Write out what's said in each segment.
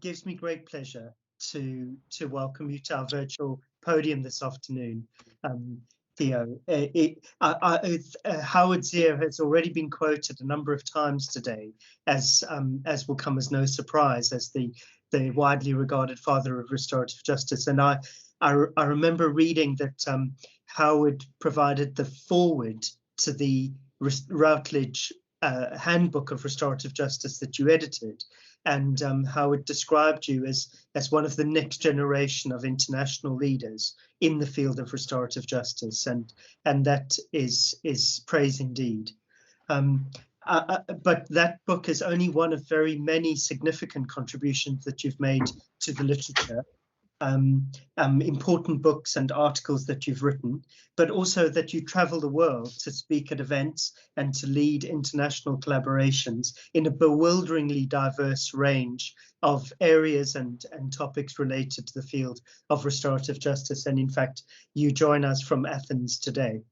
gives me great pleasure to welcome you to our virtual podium this afternoon, Theo. Howard Zia has already been quoted a number of times today, as will come as no surprise, as the widely regarded father of restorative justice. And I remember reading that Howard provided the foreword to the Routledge handbook of restorative justice that you edited, and Howard described you as one of the next generation of international leaders in the field of restorative justice, and that is praise indeed. But that book is only one of very many significant contributions that you've made to the literature. Important books and articles that you've written, but also that you travel the world to speak at events and to lead international collaborations in a bewilderingly diverse range of areas and topics related to the field of restorative justice. And in fact, you join us from Athens today.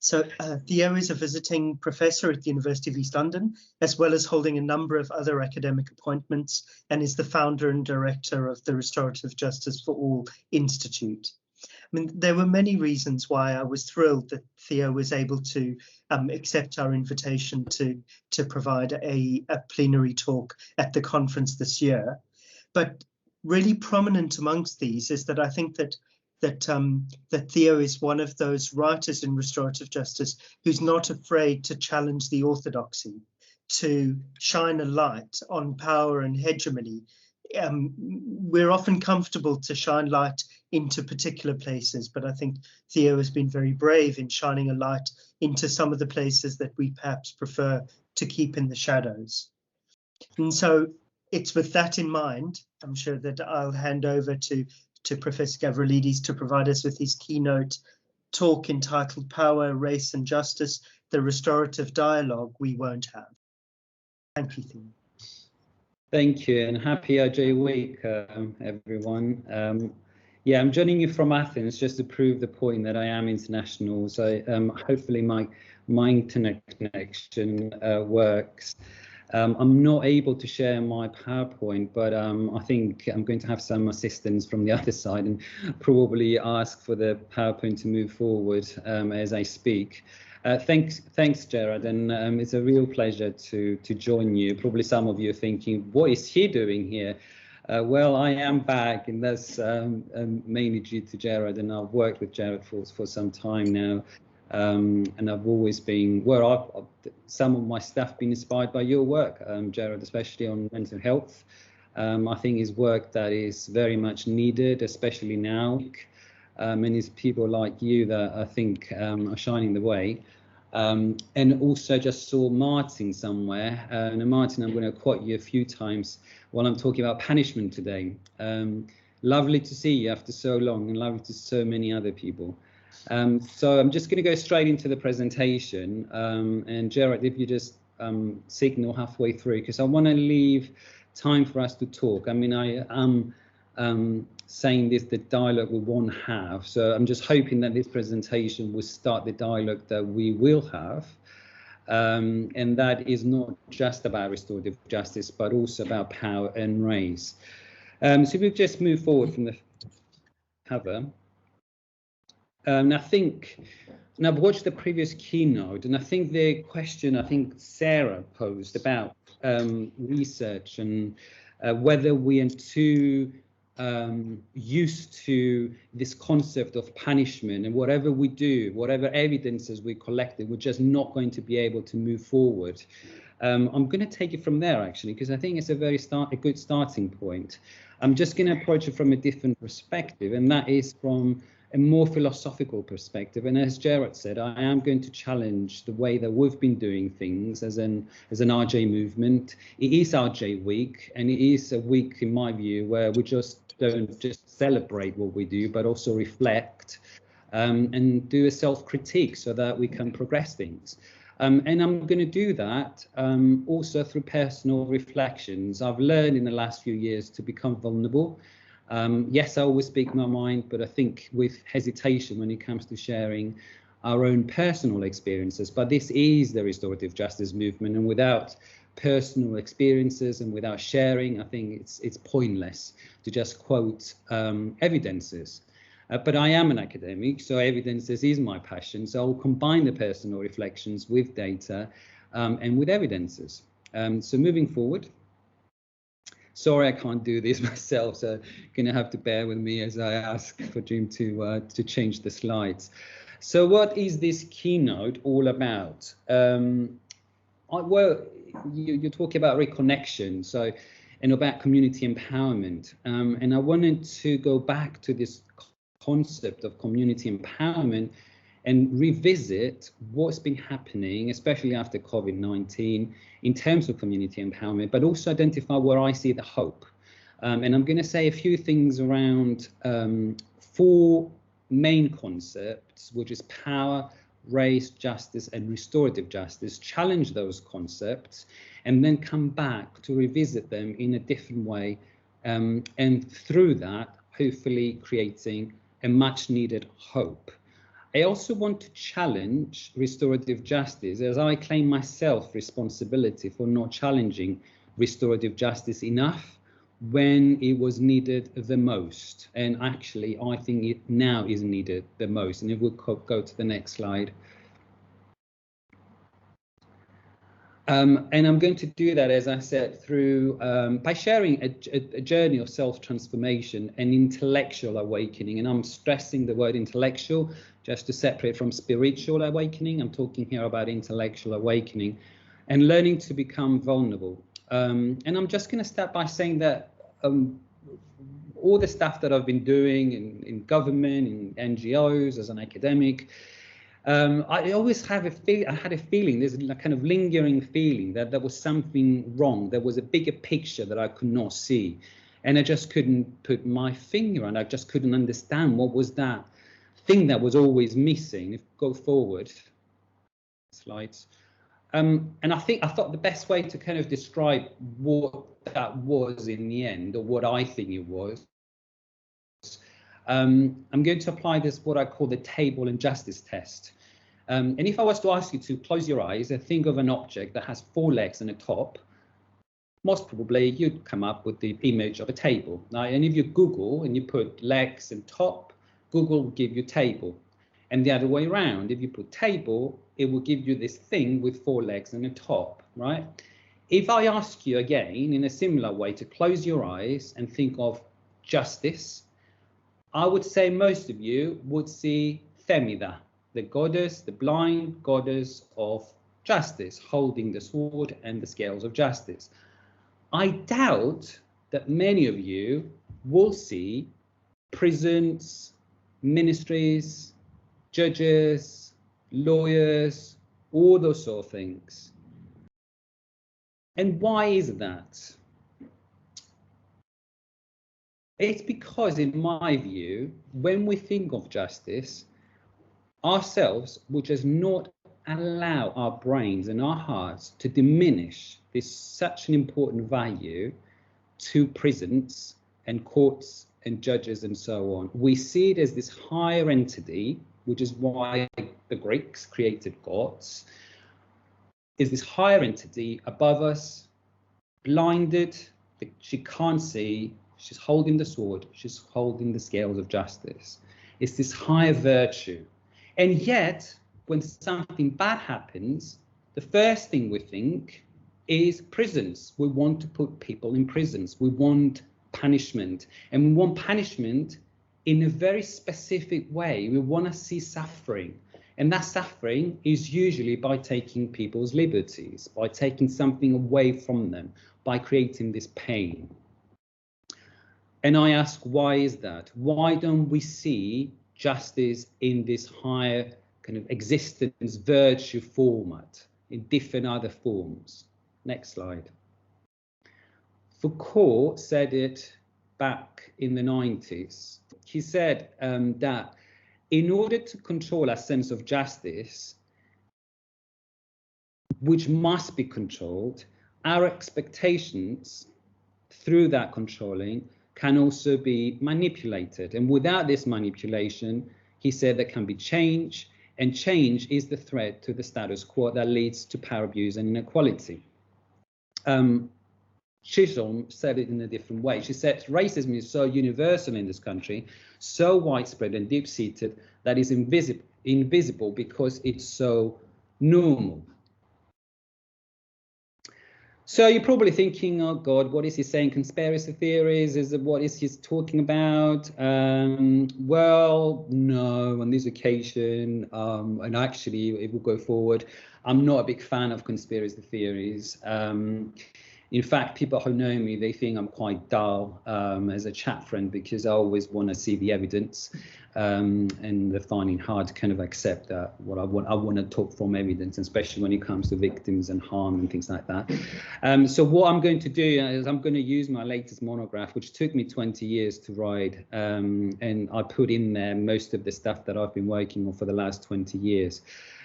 So Theo is a visiting professor at the University of East London, as well as holding a number of other academic appointments, and is the founder and director of the Restorative Justice for All Institute. I mean, there were many reasons why I was thrilled that Theo was able to accept our invitation to provide a plenary talk at the conference this year. But really prominent amongst these is that I think that Theo is one of those writers in restorative justice who's not afraid to challenge the orthodoxy, to shine a light on power and hegemony. We're often comfortable to shine light into particular places, but I think Theo has been very brave in shining a light into some of the places that we perhaps prefer to keep in the shadows. And so it's with that in mind, I'm sure that I'll hand over to Professor Gavrielides to provide us with his keynote talk entitled Power, Race and Justice, the Restorative Dialogue We Won't Have. Thank you, Theo. Thank you, and happy RJ week, everyone. Yeah, I'm joining you from Athens just to prove the point that I am international. So hopefully my internet connection works. I'm not able to share my PowerPoint, but I think I'm going to have some assistance from the other side and probably ask for the PowerPoint to move forward as I speak. Thanks, Gerard, and it's a real pleasure to join you. Probably some of you are thinking, what is he doing here? Well, I am back, and that's mainly due to Gerard, and I've worked with Gerard for some time now. And I've always been, some of my staff been inspired by your work, Gerard, especially on mental health. I think his work that is very much needed, especially now. And it's people like you that I think are shining the way. And also just saw Martin somewhere. And Martin, I'm going to quote you a few times while I'm talking about punishment today. Lovely to see you after so long, and lovely to so many other people. So I'm just going to go straight into the presentation, and Gerard, if you just signal halfway through, because I want to leave time for us to talk. I mean, I am saying this, the dialogue we won't have, so I'm just hoping that this presentation will start the dialogue that we will have, and that is not just about restorative justice, but also about power and race. So we've just moved forward from the cover. And I think, and I've watched the previous keynote, and I think the question Sarah posed about research and whether we are too used to this concept of punishment, and whatever we do, whatever evidences we collected, we're just not going to be able to move forward. I'm going to take it from there, actually, because I think it's a good starting point. I'm just going to approach it from a different perspective, and that is from a more philosophical perspective. And as Gerard said, I am going to challenge the way that we've been doing things as an RJ movement. It is RJ week, and it is a week, in my view, where we just don't just celebrate what we do, but also reflect and do a self-critique so that we can progress things. And I'm going to do that also through personal reflections. I've learned in the last few years to become vulnerable. Yes, I always speak my mind, but I think with hesitation when it comes to sharing our own personal experiences. But this is the restorative justice movement, and without personal experiences and without sharing, I think it's pointless to just quote evidences. But I am an academic, so evidences is my passion. So I'll combine the personal reflections with data and with evidences. So moving forward. Sorry, I can't do this myself, so you're going to have to bear with me as I ask for Jim to change the slides. So what is this keynote all about? Well, you're talking about reconnection, so, and about community empowerment. And I wanted to go back to this concept of community empowerment and revisit what's been happening, especially after COVID-19, in terms of community empowerment, but also identify where I see the hope. And I'm going to say a few things around 4 main concepts, which is power, race, justice, and restorative justice, challenge those concepts, and then come back to revisit them in a different way, and through that, hopefully creating a much needed hope. I also want to challenge restorative justice, as I claim myself responsibility for not challenging restorative justice enough when it was needed the most. And actually, I think it now is needed the most. And if we'll go to the next slide. And I'm going to do that, as I said, through by sharing a journey of self-transformation and intellectual awakening. And I'm stressing the word intellectual just to separate from spiritual awakening. I'm talking here about intellectual awakening and learning to become vulnerable. And I'm just going to start by saying that all the stuff that I've been doing in government, in NGOs, as an academic, I always have I had a feeling, there's a kind of lingering feeling that there was something wrong. There was a bigger picture that I could not see, and I just couldn't put my finger on. I just couldn't understand what was that thing that was always missing. If go forward, slides. And I thought the best way to kind of describe what that was in the end, or what I think it was, I'm going to apply this, what I call the table and justice test. And if I was to ask you to close your eyes and think of an object that has 4 legs and a top, most probably you'd come up with the image of a table. Now, and if you Google and you put legs and top, Google will give you table. And the other way around, if you put table, it will give you this thing with 4 legs and a top, right? If I ask you again in a similar way to close your eyes and think of justice, I would say most of you would see Themida, the goddess, the blind goddess of justice, holding the sword and the scales of justice. I doubt that many of you will see prisons, ministries, judges, lawyers, all those sort of things. And why is that? It's because, in my view, when we think of justice, ourselves will just not allow our brains and our hearts to diminish this such an important value to prisons and courts and judges and so on. We see it as this higher entity, which is why the Greeks created gods, is this higher entity above us, blinded, she can't see. She's holding the sword, she's holding the scales of justice. It's this higher virtue. And yet, when something bad happens, the first thing we think is prisons. We want to put people in prisons. We want punishment. And we want punishment in a very specific way. We want to see suffering. And that suffering is usually by taking people's liberties, by taking something away from them, by creating this pain. And I ask, why is that? Why don't we see justice in this higher kind of existence virtue format, in different other forms? Next slide. Foucault said it back in the 90s. He said that in order to control our sense of justice, which must be controlled, our expectations through that controlling can also be manipulated. And without this manipulation, he said, there can be change, and change is the threat to the status quo that leads to power abuse and inequality. Chisholm said it in a different way. She said racism is so universal in this country, so widespread and deep-seated that it's invisible because it's so normal. So you're probably thinking, oh God, what is he saying? Conspiracy theories? What is he talking about? Well, no, on this occasion, and actually, if we go forward, I'm not a big fan of conspiracy theories. In fact, people who know me, they think I'm quite dull as a chat friend because I always want to see the evidence, and they're finding it hard to kind of accept that I want to talk from evidence, especially when it comes to victims and harm and things like that. So what I'm going to do is I'm going to use my latest monograph, which took me 20 years to write, and I put in there most of the stuff that I've been working on for the last 20 years.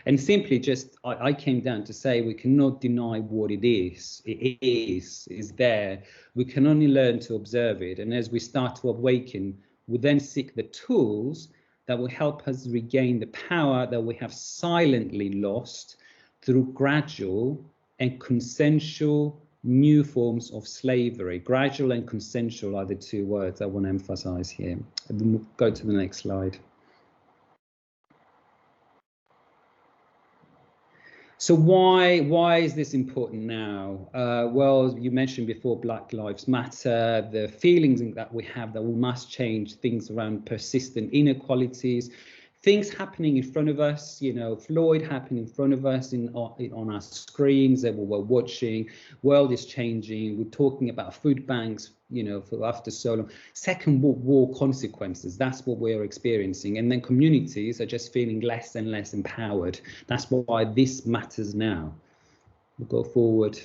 And simply just, I came down to say we cannot deny what it is. It is there. We can only learn to observe it. And as we start to awaken, we then seek the tools that will help us regain the power that we have silently lost through gradual and consensual new forms of slavery. Gradual and consensual are the two words I want to emphasize here. We'll go to the next slide. So why is this important now? Well, you mentioned before Black Lives Matter, the feelings that we have that we must change things around persistent inequalities, things happening in front of us, you know, Floyd happening in front of us on our screens that we're watching. World is changing. We're talking about food banks, you know, for after so long. Second World War consequences, that's what we're experiencing. And then communities are just feeling less and less empowered. That's why this matters now. We'll go forward.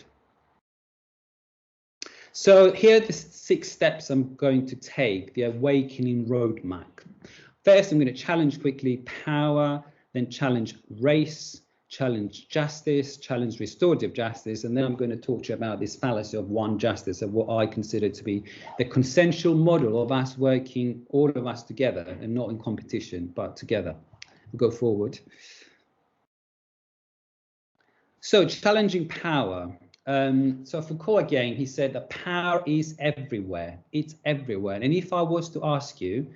So here are the 6 steps I'm going to take, the awakening roadmap. First, I'm going to challenge quickly power, then challenge race, challenge justice, challenge restorative justice, and then I'm going to talk to you about this fallacy of one justice, of what I consider to be the consensual model of us working, all of us together, and not in competition, but together. We'll go forward. So challenging power. So Foucault again, he said that power is everywhere. It's everywhere. And if I was to ask you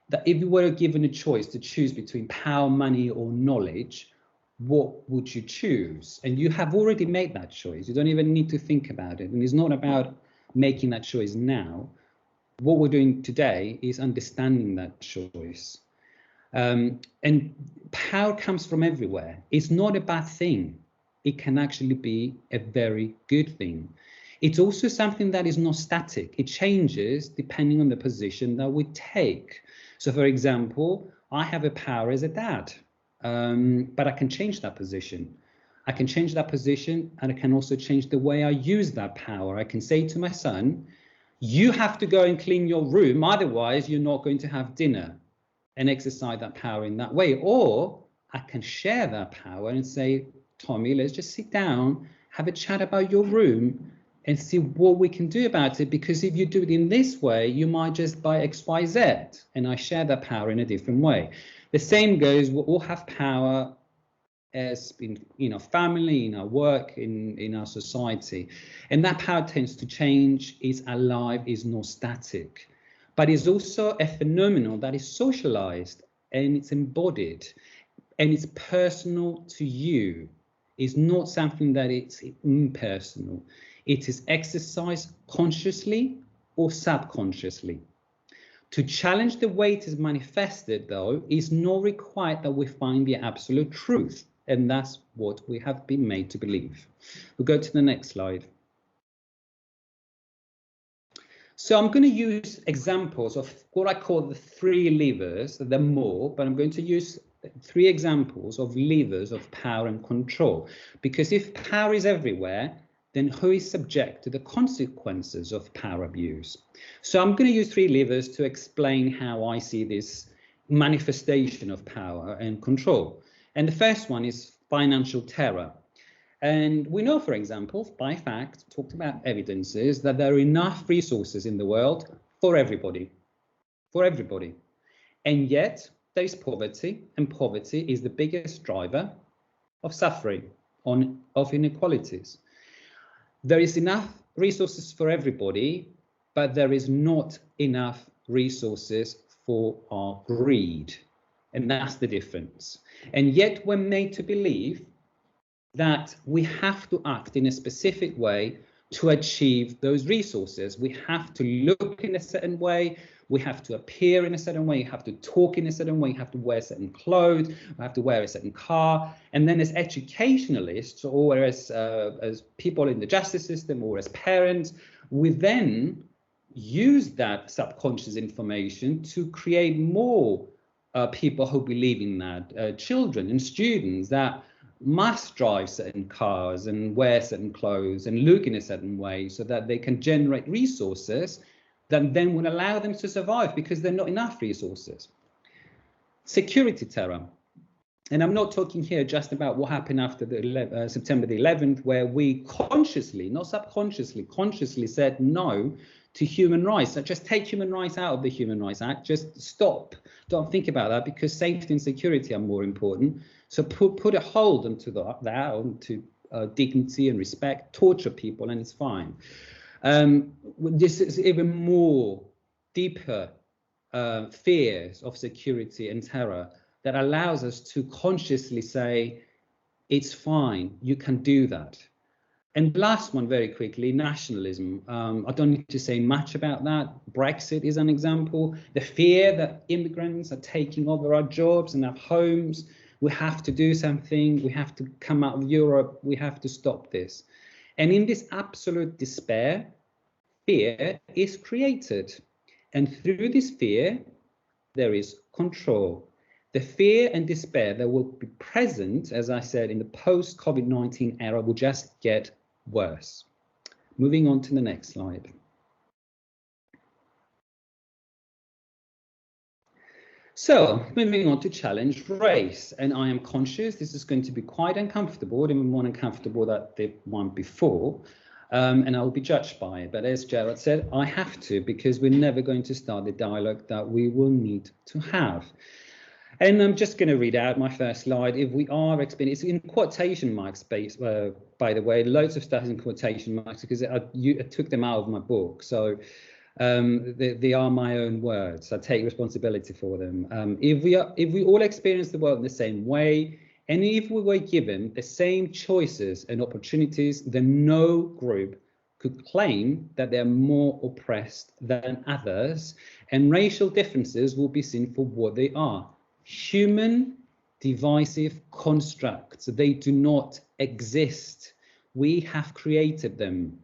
that if you were given a choice to choose between power, money, or knowledge, what would you choose? And you have already made that choice. You don't even need to think about it. And it's not about making that choice now. What we're doing today is understanding that choice. And power comes from everywhere. It's not a bad thing. It can actually be a very good thing. It's also something that is not static. It changes depending on the position that we take. So, for example, I have a power as a dad, but I can change that position. I can change that position, and I can also change the way I use that power. I can say to my son, you have to go and clean your room, otherwise you're not going to have dinner, and exercise that power in that way. Or I can share that power and say, Tommy, let's just sit down, have a chat about your room, and see what we can do about it, because if you do it in this way, you might just buy X, Y, Z, and I share that power in a different way. The same goes, we all have power as in our family, in our work, in our society, and that power tends to change, is alive, is not static, but is also a phenomenon that is socialized and it's embodied and it's personal to you. It's not something that it's impersonal. It is exercised consciously or subconsciously. To challenge the way it is manifested, though, is not required that we find the absolute truth. And that's what we have been made to believe. We'll go to the next slide. So I'm going to use examples of what I call the 3 levers. There are more, but I'm going to use 3 examples of levers of power and control. Because if power is everywhere, then who is subject to the consequences of power abuse? So I'm going to use 3 levers to explain how I see this manifestation of power and control. And the first one is financial terror. And we know, for example, by fact, talked about evidences, that there are enough resources in the world for everybody, And yet there is poverty, and poverty is the biggest driver of suffering, of inequalities. there is enough resources for everybody, but there is not enough resources for our greed. And that's the difference. And yet we're made to believe that we have to act in a specific way to achieve those resources. We have to look in a certain way, we have to appear in a certain way, you have to talk in a certain way, you have to wear certain clothes, you have to wear a certain car. And then as educationalists, or as people in the justice system, or as parents, we then use that subconscious information to create more people who believe in that, children and students that must drive certain cars and wear certain clothes and look in a certain way so that they can generate resources that then will allow them to survive, because there are not enough resources. Security terror. And I'm not talking here just about what happened after the September the 11th, where we consciously, not subconsciously, consciously said no to human rights. So just take human rights out of the Human Rights Act. Just stop. Don't think about that, because safety and security are more important. So put a hold onto that, onto dignity and respect, torture people, and it's fine. This is even more deeper fears of security and terror that allows us to consciously say, it's fine, you can do that. And last one, very quickly, nationalism. I don't need to say much about that. Brexit is an example. The fear that immigrants are taking over our jobs and our homes. We have to do something. We have to come out of Europe. We have to stop this. And in this absolute despair, fear is created. And through this fear, there is control. The fear and despair that will be present, as I said, in the post-COVID-19 era will just get worse. Moving on to the next slide. So, moving on to challenge race, and I am conscious this is going to be quite uncomfortable, even more uncomfortable than the one before, and I'll be judged by it. But as Gerard said, I have to, because we're never going to start the dialogue that we will need to have. And I'm just going to read out my first slide. If we are experiencing, it's in quotation marks, by the way, loads of stuff is in quotation marks, because I took them out of my book. So they are my own words. I take responsibility for them. If we all experience the world in the same way, and if we were given the same choices and opportunities, then no group could claim that they're more oppressed than others, and racial differences will be seen for what they are: human divisive constructs. They do not exist. We have created them.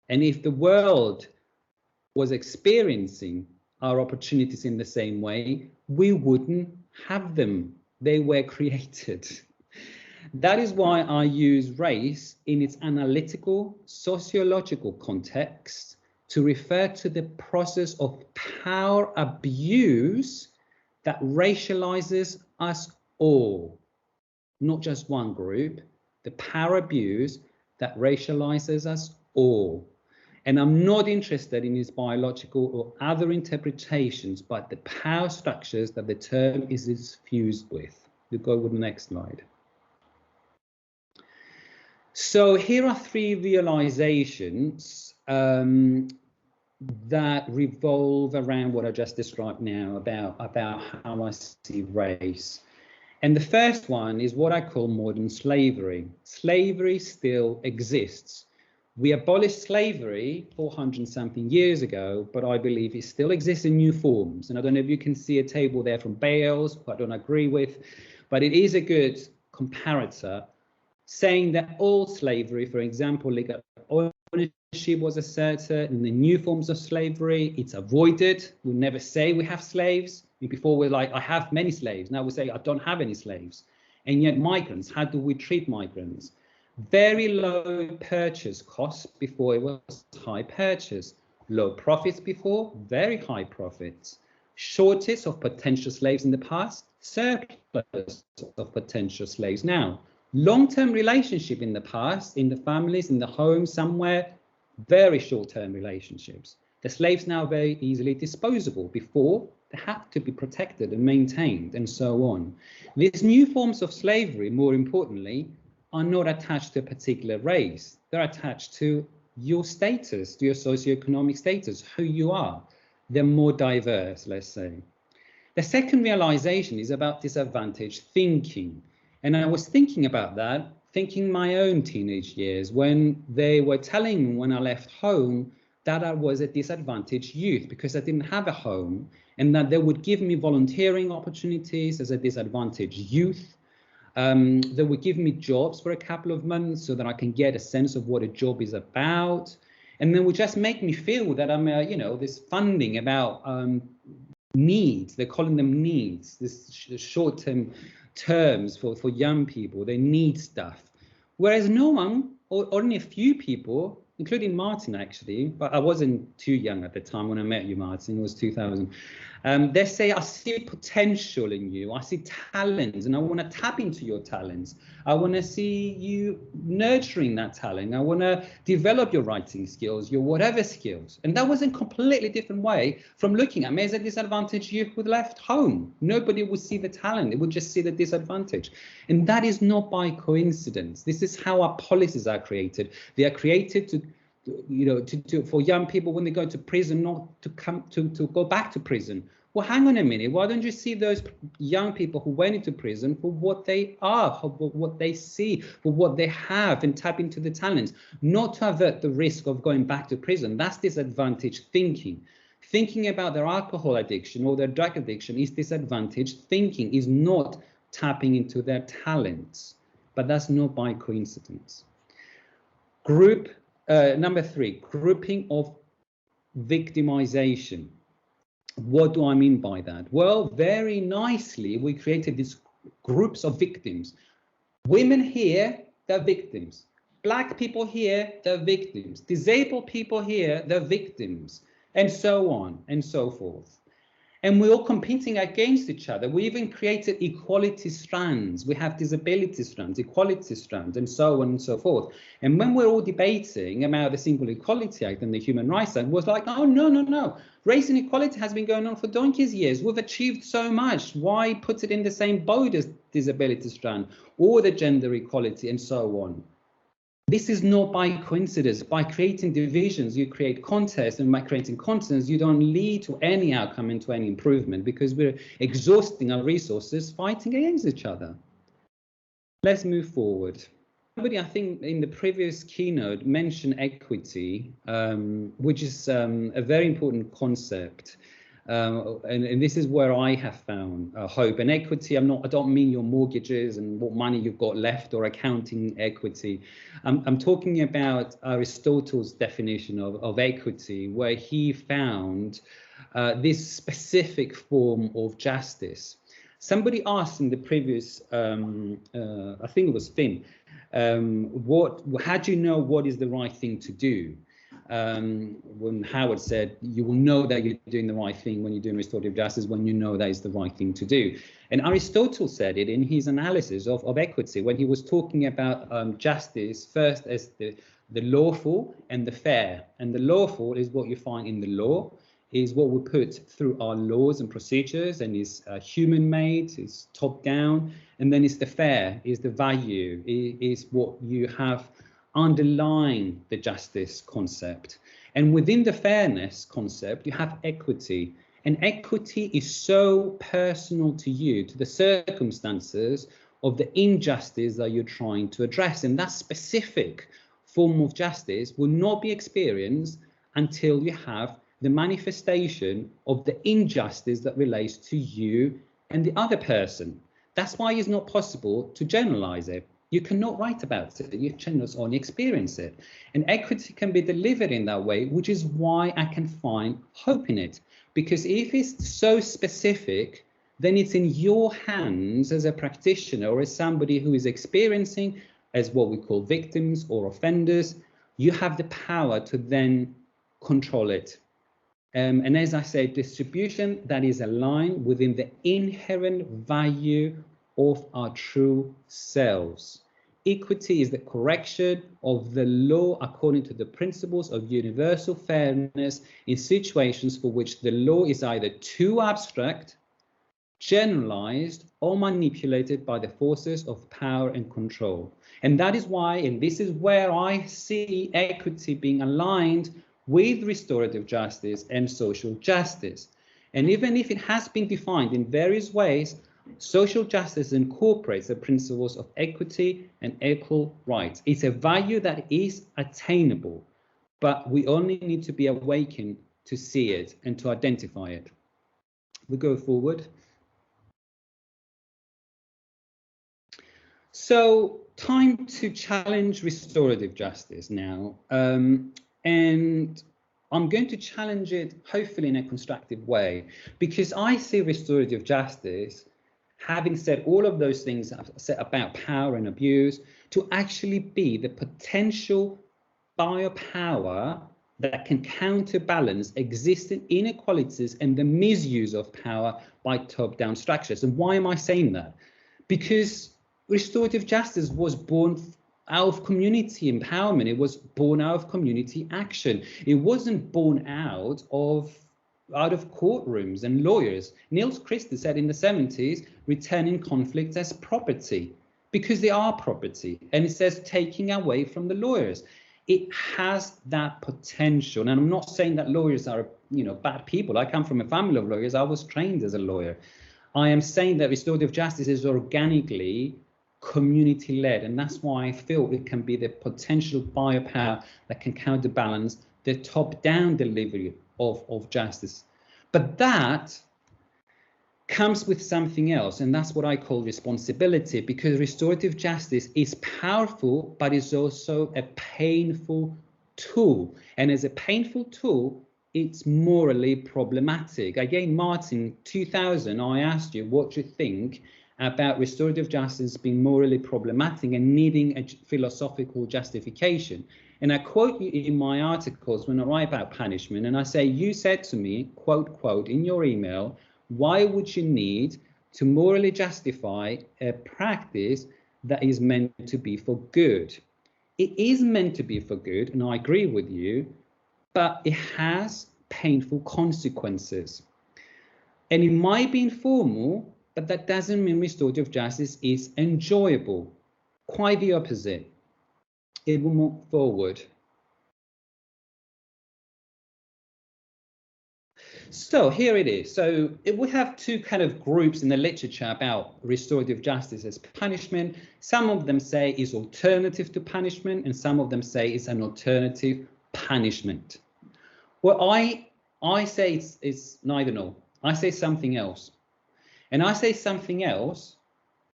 And if the world was experiencing our opportunities in the same way, we wouldn't have them. They were created. That is why I use race in its analytical, sociological context to refer to the process of power abuse that racializes us all, not just one group, the power abuse that racializes us all. And I'm not interested in its biological or other interpretations, but the power structures that the term is fused with. You go with the next slide. So here are three realizations that revolve around what I just described now about how I see race. And the first one is what I call modern slavery. Slavery still exists. We abolished slavery 400-something years ago, but I believe it still exists in new forms. And I don't know if you can see a table there from Bales, who I don't agree with, but it is a good comparator, saying that all slavery, for example, legal ownership was asserted, in the new forms of slavery, it's avoided. We never say we have slaves. Before we're like, I have many slaves. Now we say, I don't have any slaves. And yet migrants, how do we treat migrants? Very low purchase costs before it was high purchase. Low profits before, very high profits. Shortage of potential slaves in the past, surplus of potential slaves now. Long-term relationship in the past, in the families, in the home, somewhere, very short-term relationships. The slaves now are very easily disposable. Before, they had to be protected and maintained, and so on. These new forms of slavery, more importantly, are not attached to a particular race. They're attached to your status, to your socioeconomic status, who you are. They're more diverse, let's say. The second realization is about disadvantage thinking. And I was thinking about that, thinking my own teenage years, when they were telling me when I left home that I was a disadvantaged youth because I didn't have a home, and that they would give me volunteering opportunities as a disadvantaged youth. They would give me jobs for a couple of months so that I can get a sense of what a job is about. And they would just make me feel that I'm, this funding about needs. They're calling them needs, this short-term terms for young people. They need stuff. Whereas no one, or only a few people, including Martin actually, but I wasn't too young at the time when I met you, Martin, it was 2000. They say, I see potential in you, I see talent, and I want to tap into your talents. I want to see you nurturing that talent. I want to develop your writing skills, your whatever skills. And that was a completely different way from looking at me as a disadvantaged youth who left home. Nobody would see the talent, they would just see the disadvantage. And that is not by coincidence. This is how our policies are created. They are created for young people when they go to prison, not to go back to prison. Well, hang on a minute. Why don't you see those young people who went into prison for what they are, for what they see, for what they have, and tap into the talents, not to avert the risk of going back to prison? That's disadvantaged thinking. Thinking about their alcohol addiction or their drug addiction is disadvantaged thinking, is not tapping into their talents. But that's not by coincidence. Number 3, grouping of victimization. What do I mean by that? Well, very nicely, we created these groups of victims. Women here, they're victims. Black people here, they're victims. Disabled people here, they're victims. And so on and so forth. And we're all competing against each other. We even created equality strands. We have disability strands, equality strands, and so on and so forth. And when we're all debating about the Single Equality Act and the Human Rights Act, was like, oh, no. Race inequality has been going on for donkey's years. We've achieved so much. Why put it in the same boat as disability strand or the gender equality and so on? This is not by coincidence. By creating divisions, you create contests, and by creating contests, you don't lead to any outcome and to any improvement, because we're exhausting our resources fighting against each other. Let's move forward. Somebody, I think, in the previous keynote mentioned equity, which is a very important concept. And this is where I have found hope. And equity, I don't mean your mortgages and what money you've got left or accounting equity. I'm talking about Aristotle's definition of equity, where he found this specific form of justice. Somebody asked in the previous, I think it was Finn, how do you know what is the right thing to do? When Howard said, you will know that you're doing the right thing when you're doing restorative justice, when you know that is the right thing to do. And Aristotle said it in his analysis of equity, when he was talking about justice first as the lawful and the fair. And the lawful is what you find in the law, is what we put through our laws and procedures, and is human-made, is top-down. And then it's the fair, is the value, is what you have underlying the justice concept. And within the fairness concept, you have equity. And equity is so personal to you, to the circumstances of the injustice that you're trying to address. And that specific form of justice will not be experienced until you have the manifestation of the injustice that relates to you and the other person. That's why it's not possible to generalize it. You cannot write about it, you can only experience it. And equity can be delivered in that way, which is why I can find hope in it. Because if it's so specific, then it's in your hands as a practitioner or as somebody who is experiencing as what we call victims or offenders. You have the power to then control it. And as I say, distribution that is aligned within the inherent value of our true selves. Equity is the correction of the law according to the principles of universal fairness in situations for which the law is either too abstract, generalized or manipulated by the forces of power and control. And that is why, and this is where I see equity being aligned with restorative justice and social justice. And even if it has been defined in various ways, social justice incorporates the principles of equity and equal rights. It's a value that is attainable, but we only need to be awakened to see it and to identify it. We go forward. So, time to challenge restorative justice now. And I'm going to challenge it hopefully in a constructive way, because I see restorative justice, having said all of those things I've said about power and abuse, to actually be the potential biopower that can counterbalance existing inequalities and the misuse of power by top-down structures. And why am I saying that? Because restorative justice was born out of community empowerment. It was born out of community action. It wasn't born out of courtrooms and lawyers. Niels Christie said in the 70s, returning conflicts as property, because they are property. And it says taking away from the lawyers. It has that potential. And I'm not saying that lawyers are, bad people. I come from a family of lawyers. I was trained as a lawyer. I am saying that restorative justice is organically community-led, and that's why I feel it can be the potential biopower that can counterbalance the top-down delivery of justice. But that comes with something else, and that's what I call responsibility, because restorative justice is powerful, but it's also a painful tool. And as a painful tool, it's morally problematic. Again, Martin, 2000, I asked you what you think about restorative justice being morally problematic and needing a philosophical justification. And I quote you in my articles when I write about punishment, and I say, you said to me, quote, in your email, why would you need to morally justify a practice that is meant to be for good? It is meant to be for good, and I agree with you, but it has painful consequences. And it might be informal, but that doesn't mean restorative justice is enjoyable. Quite the opposite. It will move forward. So here it is. So we have two kind of groups in the literature about restorative justice as punishment. Some of them say it's alternative to punishment, and some of them say it's an alternative punishment. Well, I say it's neither nor. I say something else. And I say something else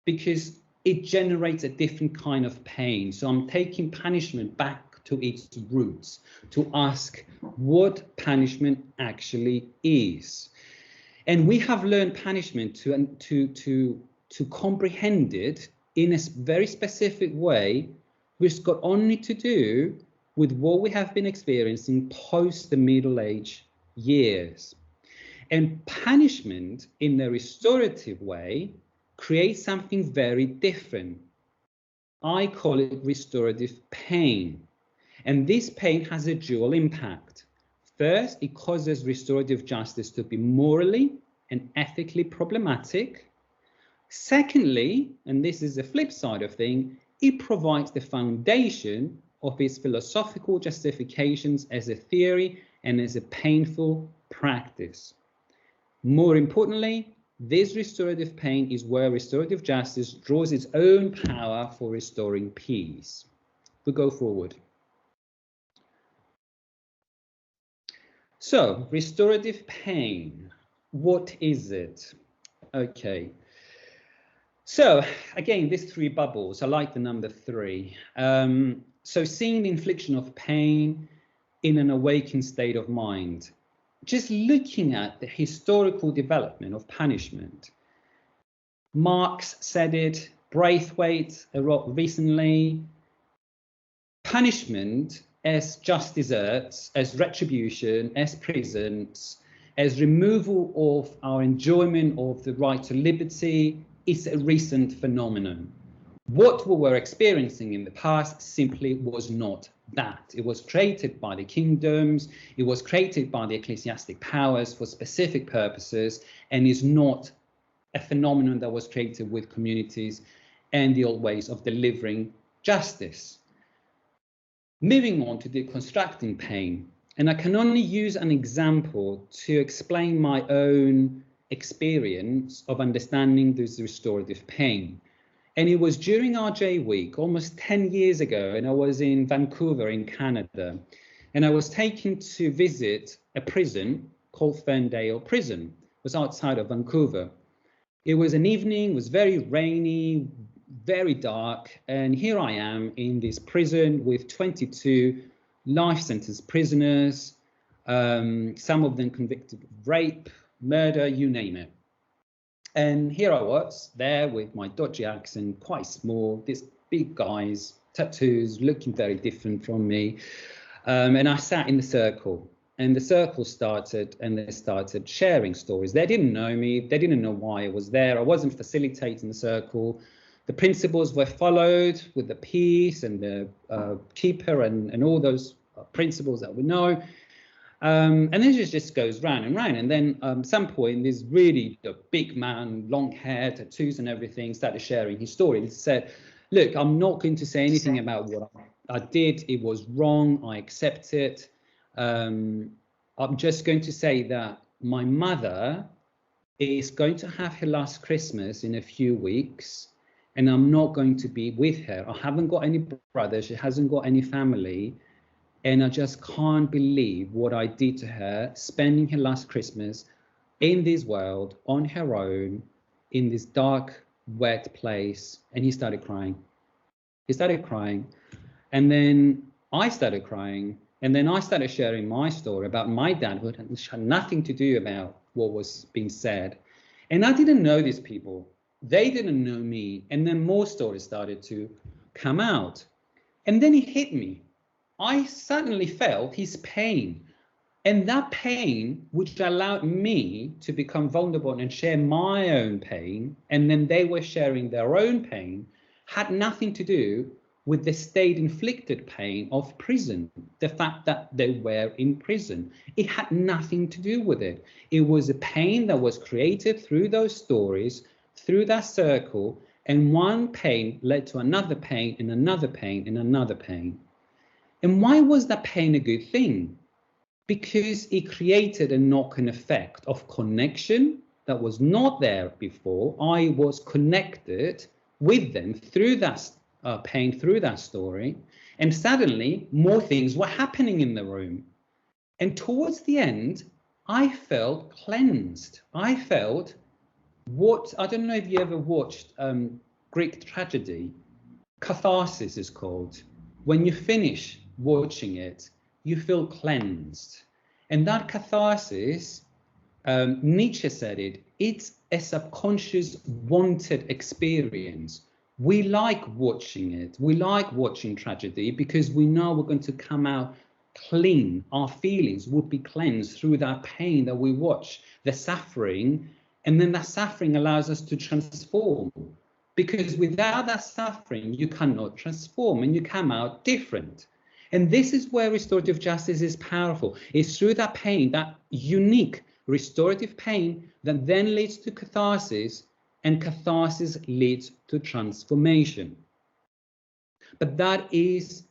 because it generates a different kind of pain. So I'm taking punishment back to its roots to ask what punishment actually is. And we have learned punishment to comprehend it in a very specific way, which got only to do with what we have been experiencing post the Middle Age years. And punishment in the restorative way creates something very different. I call it restorative pain. And this pain has a dual impact. First, it causes restorative justice to be morally and ethically problematic. Secondly, and this is the flip side of things, it provides the foundation of its philosophical justifications as a theory and as a painful practice. More importantly, this restorative pain is where restorative justice draws its own power for restoring peace. We go forward. So, restorative pain, what is it? Okay. So, again, these three bubbles, I like the number 3. So, seeing the infliction of pain in an awakened state of mind. Just looking at the historical development of punishment. Marx said it, Braithwaite wrote recently, punishment as just desserts, as retribution, as prisons, as removal of our enjoyment of the right to liberty is a recent phenomenon. What we were experiencing in the past simply was not that. It was created by the kingdoms, it was created by the ecclesiastic powers for specific purposes, and is not a phenomenon that was created with communities and the old ways of delivering justice. Moving on to deconstructing pain, and I can only use an example to explain my own experience of understanding this restorative pain. And it was during RJ Week, almost 10 years ago, and I was in Vancouver in Canada, and I was taken to visit a prison called Ferndale Prison. It was outside of Vancouver. It was an evening, it was very rainy, very dark, and here I am in this prison with 22 life sentence prisoners, some of them convicted of rape, murder, you name it. And here I was there with my dodgy accent, quite small, these big guys, tattoos, looking very different from me. And I sat in the circle, and the circle started, and they started sharing stories. They didn't know me. They didn't know why I was there. I wasn't facilitating the circle. The principles were followed with the peace and the keeper and all those principles that we know. And then it just goes round and round. And then some point, this really big man, long hair, tattoos and everything, started sharing his story. He said, look, I'm not going to say anything about what I did. It was wrong. I accept it. I'm just going to say that my mother is going to have her last Christmas in a few weeks, and I'm not going to be with her. I haven't got any brothers. She hasn't got any family. And I just can't believe what I did to her, spending her last Christmas in this world on her own, in this dark, wet place. And he started crying. He started crying. And then I started crying. And then I started sharing my story about my dad, who had nothing to do about what was being said. And I didn't know these people. They didn't know me. And then more stories started to come out. And then it hit me. I suddenly felt his pain, and that pain, which allowed me to become vulnerable and share my own pain, and then they were sharing their own pain, had nothing to do with the state inflicted pain of prison, the fact that they were in prison. It had nothing to do with it. It was a pain that was created through those stories, through that circle, and one pain led to another pain and another pain and another pain. And why was that pain a good thing? Because it created a knock-on effect of connection that was not there before. I was connected with them through that pain, through that story, and suddenly more things were happening in the room. And towards the end, I felt cleansed. I felt I don't know if you ever watched Greek tragedy. Catharsis is called. When you finish watching it, you feel cleansed. And that catharsis, Nietzsche said it's a subconscious wanted experience. We like watching it. We like watching tragedy because we know we're going to come out clean. Our feelings would be cleansed through that pain that we watch, the suffering, and then that suffering allows us to transform. Because without that suffering, you cannot transform and you come out different. And this is where restorative justice is powerful. It's through that pain, that unique restorative pain, that then leads to catharsis, and catharsis leads to transformation. But that needs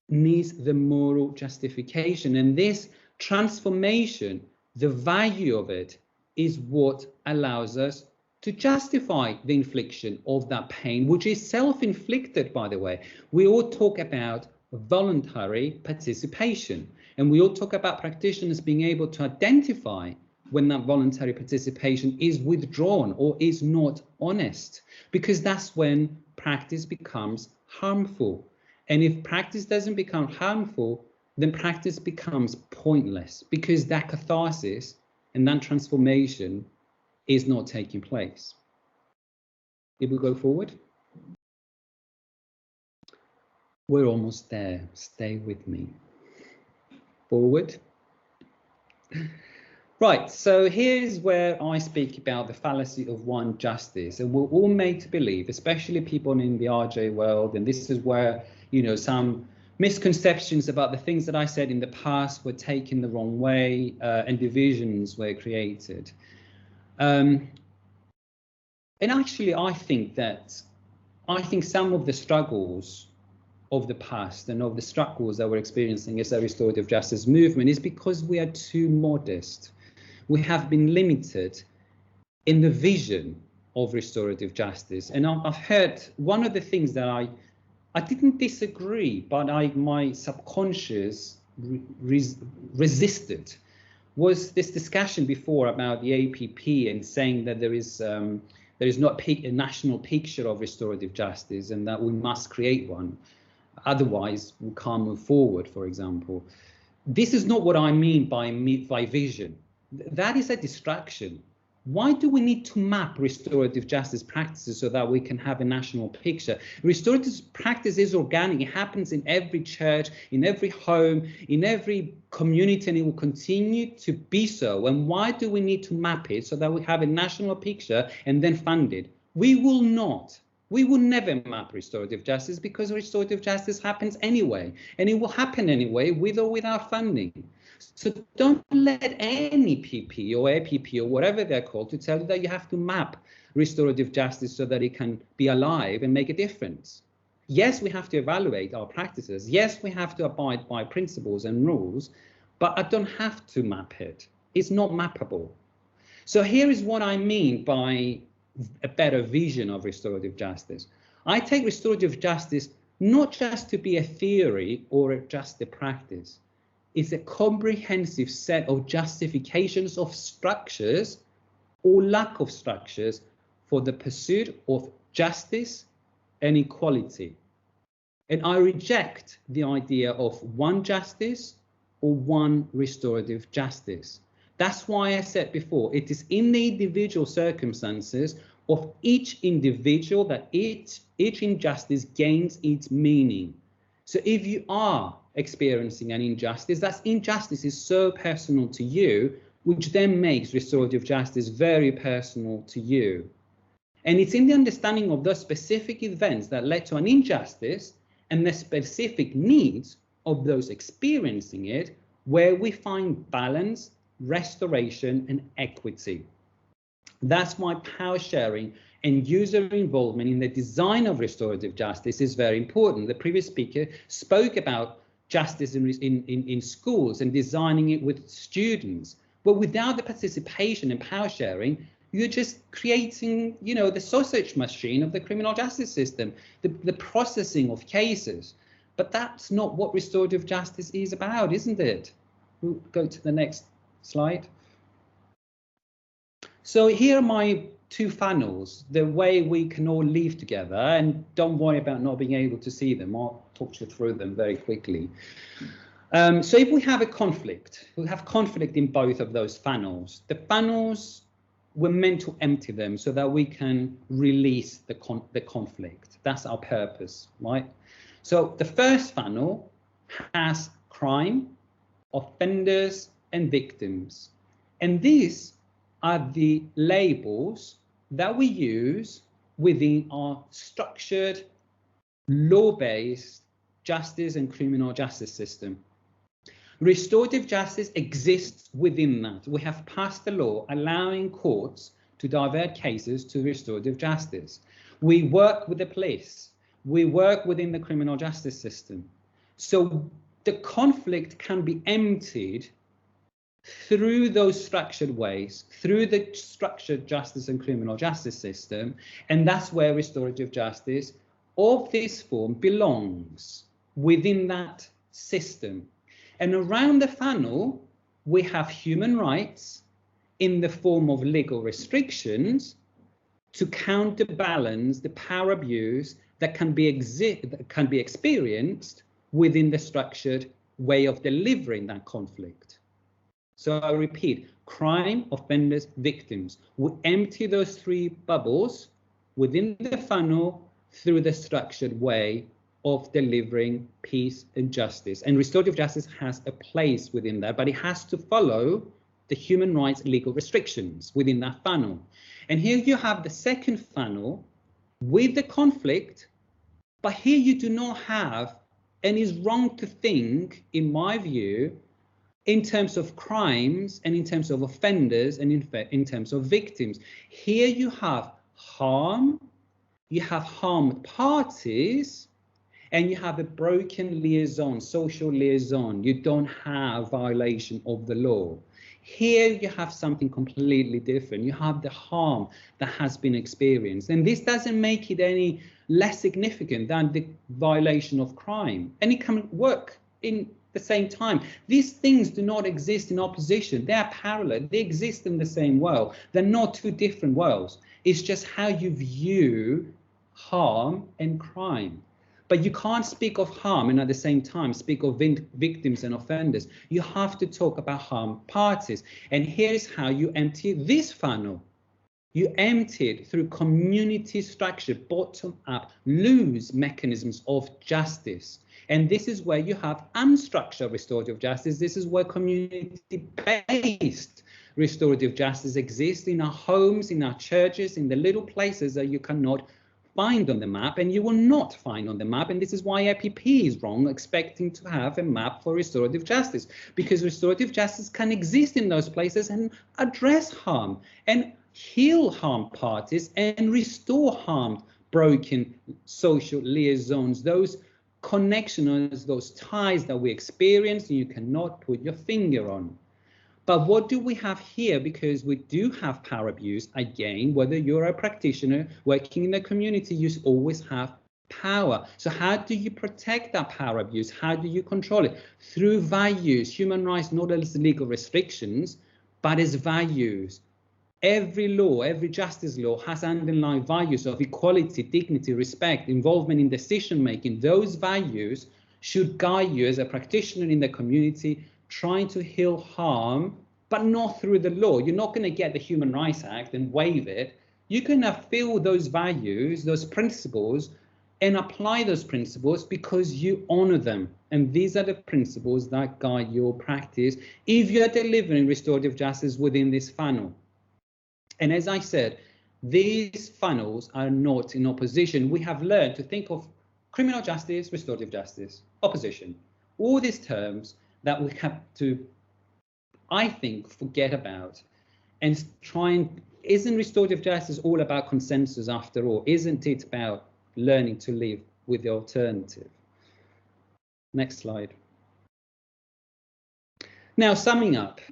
the moral justification. And this transformation, the value of it, is what allows us to justify the infliction of that pain, which is self-inflicted, by the way. We all talk about voluntary participation, and we all talk about practitioners being able to identify when that voluntary participation is withdrawn or is not honest, because that's when practice becomes harmful. And if practice doesn't become harmful, then practice becomes pointless, because that catharsis and that transformation is not taking place. If we go forward, we're almost there. Stay with me. Forward. Right, so here's where I speak about the fallacy of one justice, and we're all made to believe, especially people in the RJ world, and this is where, you know, some misconceptions about the things that I said in the past were taken the wrong way, and divisions were created. And actually, I think some of the struggles of the past and of the struggles that we're experiencing as a restorative justice movement is because we are too modest. We have been limited in the vision of restorative justice. And I've heard one of the things that I didn't disagree, but my subconscious resisted, was this discussion before about the APP and saying that there is not a national picture of restorative justice and that we must create one. Otherwise, we can't move forward, for example. This is not what I mean by vision. That is a distraction. Why do we need to map restorative justice practices so that we can have a national picture? Restorative practice is organic. It happens in every church, in every home, in every community, and it will continue to be so. And why do we need to map it so that we have a national picture and then fund it? We will not. We will never map restorative justice because restorative justice happens anyway, and it will happen anyway with or without funding. So don't let any PP or APP or whatever they're called to tell you that you have to map restorative justice so that it can be alive and make a difference. Yes, we have to evaluate our practices. Yes, we have to abide by principles and rules, but I don't have to map it. It's not mappable. So here is what I mean by a better vision of restorative justice. I take restorative justice not just to be a theory or just a practice. It's a comprehensive set of justifications of structures or lack of structures for the pursuit of justice and equality. And I reject the idea of one justice or one restorative justice. That's why I said before, it is in the individual circumstances of each individual that each injustice gains its meaning. So if you are experiencing an injustice, that injustice is so personal to you, which then makes restorative justice very personal to you. And it's in the understanding of those specific events that led to an injustice and the specific needs of those experiencing it where we find balance, restoration, and equity. That's why power sharing and user involvement in the design of restorative justice is very important. The previous speaker spoke about justice in schools and designing it with students. But without the participation and power sharing, you're just creating, the sausage machine of the criminal justice system, the processing of cases. But that's not what restorative justice is about, isn't it? We'll go to the next slide. So here are my two funnels, the way we can all live together, and don't worry about not being able to see them. I'll talk you through them very quickly. So if we have a conflict, we have conflict in both of those funnels. The funnels, we're meant to empty them so that we can release the conflict. That's our purpose, right? So the first funnel has crime, offenders, and victims. And these are the labels that we use within our structured, law-based justice and criminal justice system. Restorative justice exists within that. We have passed a law allowing courts to divert cases to restorative justice. We work with the police. We work within the criminal justice system. So the conflict can be emptied through those structured ways, through the structured justice and criminal justice system, and that's where restorative justice of this form belongs, within that system. And around the funnel, we have human rights in the form of legal restrictions to counterbalance the power abuse that can be experienced within the structured way of delivering that conflict. So I repeat, crime, offenders, victims. We empty those three bubbles within the funnel through the structured way of delivering peace and justice. And restorative justice has a place within that, but it has to follow the human rights legal restrictions within that funnel. And here you have the second funnel with the conflict, but here you do not have, and it's wrong to think, in my view, in terms of crimes and in terms of offenders and in terms of victims. Here you have harm, you have harmed parties, and you have a broken liaison, social liaison. You don't have violation of the law. Here you have something completely different. You have the harm that has been experienced. And this doesn't make it any less significant than the violation of crime. And it can work in the same time. These things do not exist in opposition. They are parallel. They exist in the same world. They're not two different worlds. It's just how you view harm and crime. But you can't speak of harm and at the same time speak of victims and offenders. You have to talk about harmed parties. And here's how you empty this funnel. You empty it through community structure, bottom up, loose mechanisms of justice. And this is where you have unstructured restorative justice. This is where community-based restorative justice exists in our homes, in our churches, in the little places that you cannot find on the map, and you will not find on the map. And this is why APP is wrong, expecting to have a map for restorative justice, because restorative justice can exist in those places and address harm and heal harmed parties and restore harmed, broken social liaisons, those connections, those ties that we experience and you cannot put your finger on. But what do we have here? Because we do have power abuse. Again, whether you're a practitioner working in the community, you always have power. So how do you protect that power abuse? How do you control it? Through values, human rights, not as legal restrictions, but as values. Every law, every justice law has underlying values of equality, dignity, respect, involvement in decision making. Those values should guide you as a practitioner in the community, trying to heal harm, but not through the law. You're not going to get the Human Rights Act and waive it. You're going to feel those values, those principles, and apply those principles because you honor them. And these are the principles that guide your practice if you're delivering restorative justice within this funnel. And as I said, these funnels are not in opposition. We have learned to think of criminal justice, restorative justice, opposition, all these terms that we have to, I think, forget about and try and, isn't restorative justice all about consensus after all? Isn't it about learning to live with the alternative? Next slide. Now, summing up,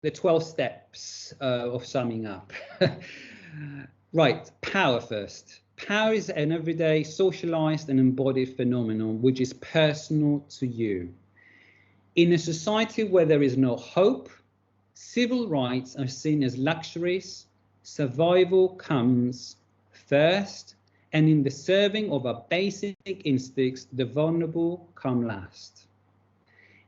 the 12 steps of summing up. Right, power first. Power is an everyday socialized and embodied phenomenon which is personal to you. In a society where there is no hope, civil rights are seen as luxuries, survival comes first, and in the serving of our basic instincts, the vulnerable come last.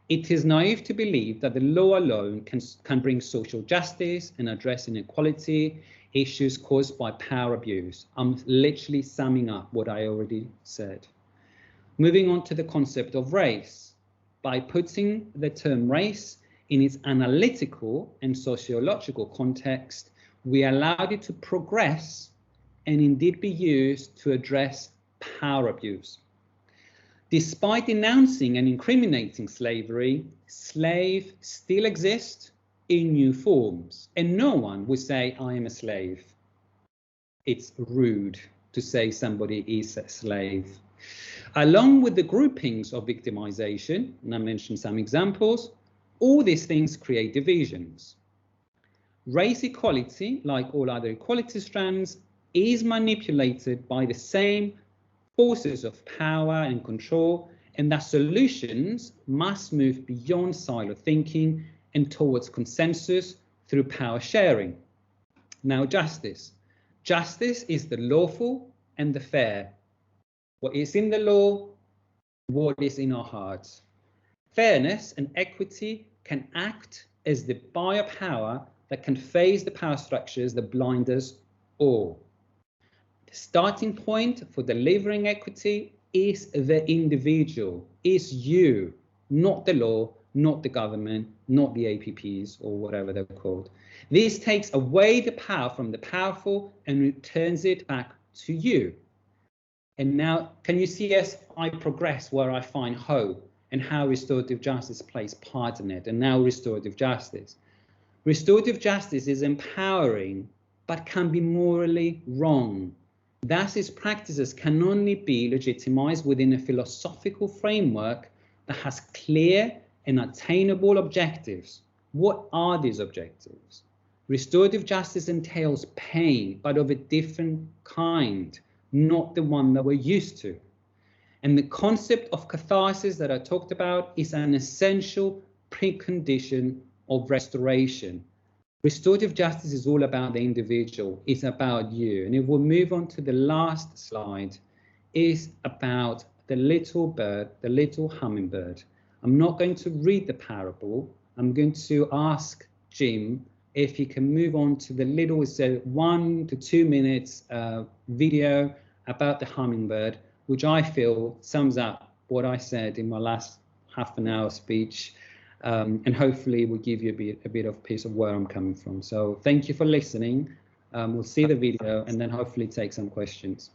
It is naive to believe that the law alone can bring social justice and address inequality issues caused by power abuse. I'm literally summing up what I already said. Moving on to the concept of race. By putting the term race in its analytical and sociological context, we allowed it to progress and indeed be used to address power abuse. Despite denouncing and incriminating slavery, slaves still exist in new forms, and no one would say, I am a slave. It's rude to say somebody is a slave. Along with the groupings of victimization, and I mentioned some examples, all these things create divisions. Race equality, like all other equality strands, is manipulated by the same forces of power and control, and that solutions must move beyond silo thinking and towards consensus through power sharing. Now, justice. Justice is the lawful and the fair. What is in the law, what is in our hearts. Fairness and equity can act as the biopower that can phase the power structures that blind us all. The starting point for delivering equity is the individual, is you, not the law, not the government, not the APPs or whatever they're called. This takes away the power from the powerful and returns it back to you. And now, can you see as I progress where I find hope and how restorative justice plays part in it? And now restorative justice. Restorative justice is empowering but can be morally wrong. Thus, its practices can only be legitimized within a philosophical framework that has clear and attainable objectives. What are these objectives? Restorative justice entails pain, but of a different kind, not the one that we're used to. And the concept of catharsis that I talked about is an essential precondition of restoration. Restorative justice is all about the individual. It's about you. And if we move on to the last slide, is about the little bird, the little hummingbird. I'm not going to read the parable. I'm going to ask Jim if he can move on to the little, it's a 1 to 2 minutes video about the hummingbird, which I feel sums up what I said in my last half an hour speech. And hopefully will give you a bit of piece of where I'm coming from. So thank you for listening. We'll see the video and then hopefully take some questions.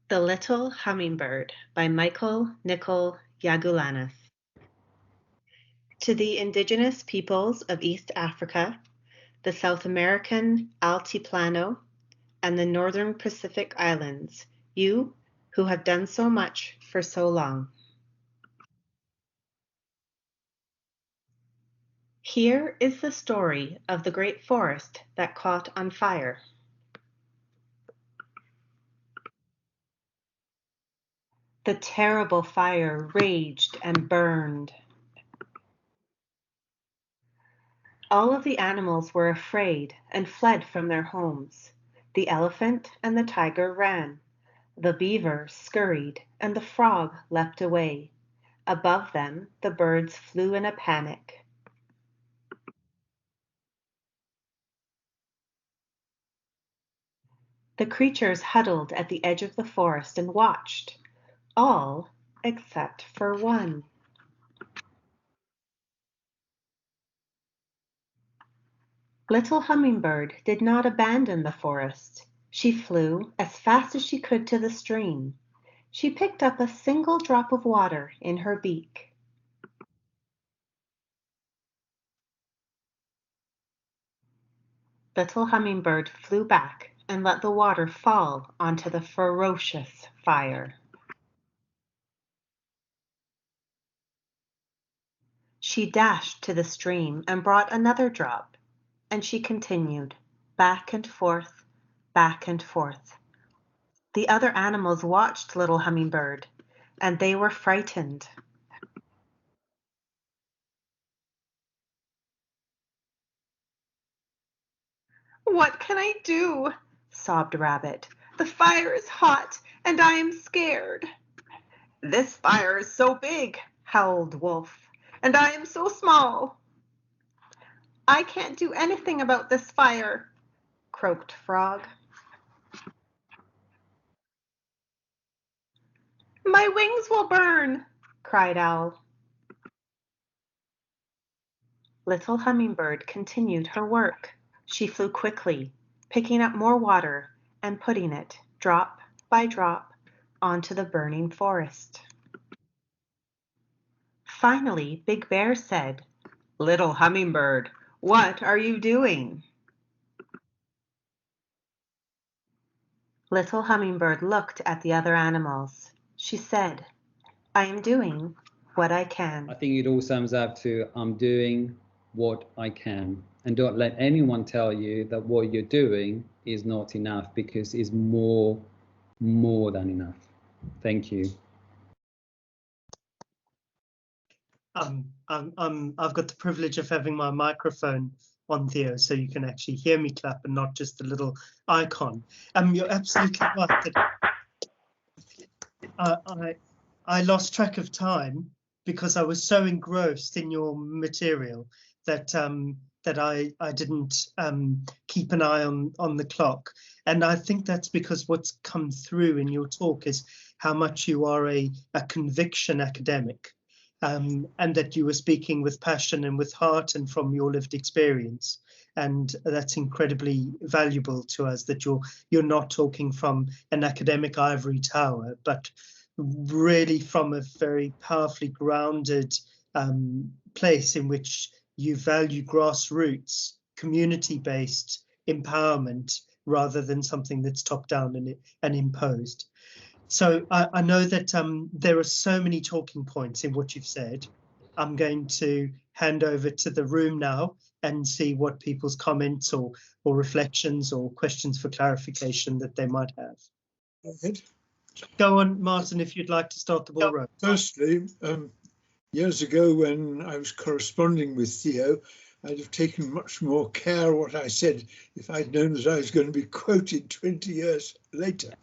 The Little Hummingbird by Michael Nicol Yagulanus. To the indigenous peoples of East Africa, the South American Altiplano, and the Northern Pacific Islands, you who have done so much for so long. Here is the story of the great forest that caught on fire. The terrible fire raged and burned. All of the animals were afraid and fled from their homes. The elephant and the tiger ran. The beaver scurried and the frog leapt away. Above them, the birds flew in a panic. The creatures huddled at the edge of the forest and watched, all except for one. Little Hummingbird did not abandon the forest. She flew as fast as she could to the stream. She picked up a single drop of water in her beak. Little Hummingbird flew back and let the water fall onto the ferocious fire. She dashed to the stream and brought another drop, and she continued, back and forth, back and forth. The other animals watched Little Hummingbird, and they were frightened. "What can I do?" sobbed Rabbit. "The fire is hot, and I am scared." "This fire is so big," howled Wolf, "and I am so small." "I can't do anything about this fire," croaked Frog. "My wings will burn," cried Owl. Little Hummingbird continued her work. She flew quickly, picking up more water and putting it, drop by drop, onto the burning forest. Finally, Big Bear said, "Little Hummingbird, what are you doing?" Little Hummingbird looked at the other animals. She said, "I am doing what I can." I think it all sums up to I'm doing what I can. And don't let anyone tell you that what you're doing is not enough, because it's more than enough. Thank you. I've got the privilege of having my microphone on, Theo, so you can actually hear me clap and not just the little icon. You're absolutely right. I lost track of time because I was so engrossed in your material that that I didn't keep an eye on the clock. And I think that's because what's come through in your talk is how much you are a conviction academic, and that you were speaking with passion and with heart and from your lived experience. And that's incredibly valuable to us, that you're not talking from an academic ivory tower, but really from a very powerfully grounded place in which you value grassroots community-based empowerment rather than something that's top-down and imposed. So I know that there are so many talking points in what you've said. I'm going to hand over to the room now and see what people's comments or reflections or questions for clarification that they might have. Good. Go on, Martin, if you'd like to start the ball rolling. Firstly, years ago when I was corresponding with Theo, I'd have taken much more care what I said if I'd known that I was going to be quoted 20 years later.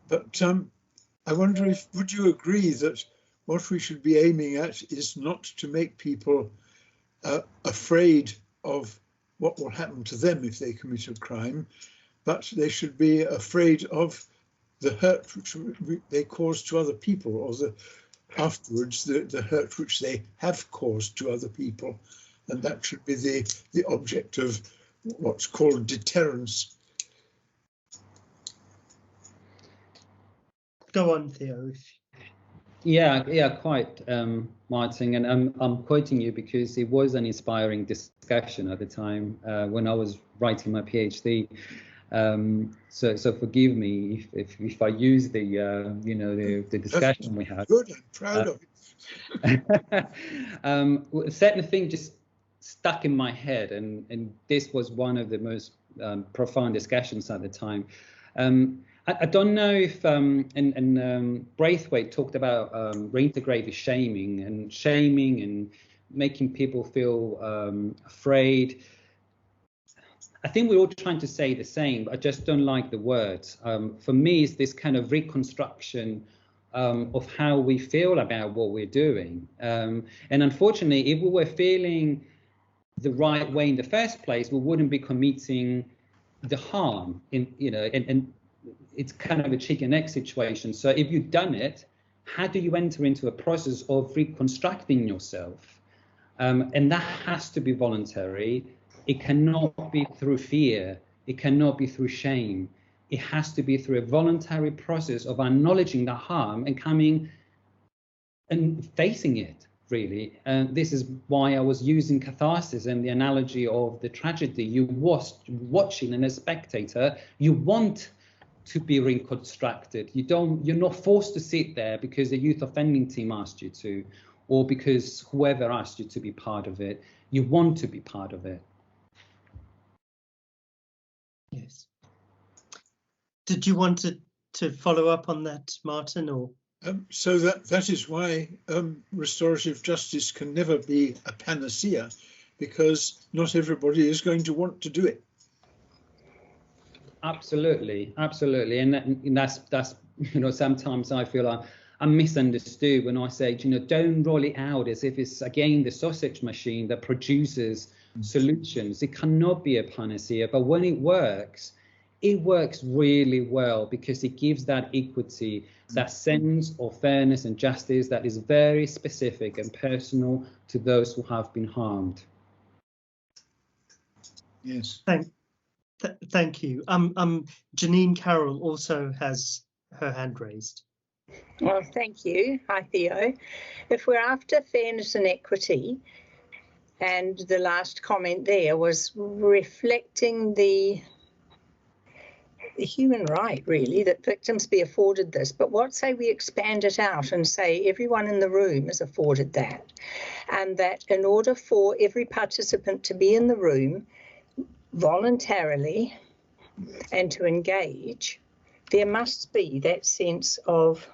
But I wonder would you agree that what we should be aiming at is not to make people afraid of what will happen to them if they commit a crime, but they should be afraid of the hurt which they cause to other people, or afterwards the hurt which they have caused to other people. And that should be the object of what's called deterrence. Go on, Theo. Yeah, quite, Martin. And I'm quoting you because it was an inspiring discussion at the time when I was writing my PhD. So forgive me if I use the the discussion we had. Good, I'm proud of it. Certain thing just stuck in my head, and this was one of the most profound discussions at the time. I don't know if Braithwaite talked about reintegrated shaming and making people feel afraid. I think we're all trying to say the same, but I just don't like the words. For me, it's this kind of reconstruction of how we feel about what we're doing. And unfortunately, if we were feeling the right way in the first place, we wouldn't be committing the harm. And it's kind of a chicken egg situation. So if you've done it, how do you enter into a process of reconstructing yourself? And that has to be voluntary. It cannot be through fear. It cannot be through shame. It has to be through a voluntary process of acknowledging the harm and coming and facing it, really. And this is why I was using catharsis and the analogy of the tragedy. You watching, and as a spectator, you want to be reconstructed. You're not forced to sit there because the youth offending team asked you to, or because whoever asked you to be part of it. You want to be part of it. Yes. Did you want to follow up on that, Martin? Or so that is why restorative justice can never be a panacea, because not everybody is going to want to do it. Absolutely, and that's sometimes I feel I'm misunderstood when I say don't roll it out as if it's again the sausage machine that produces solutions. It cannot be a panacea, but when it works really well because it gives that equity, that sense of fairness and justice that is very specific and personal to those who have been harmed. Yes. Thank you. Janine Carroll also has her hand raised. Well, thank you. Hi, Theo. If we're after fairness and equity, and the last comment there was reflecting the human right, really, that victims be afforded this. But what say we expand it out and say everyone in the room is afforded that, and that in order for every participant to be in the room voluntarily and to engage, there must be that sense of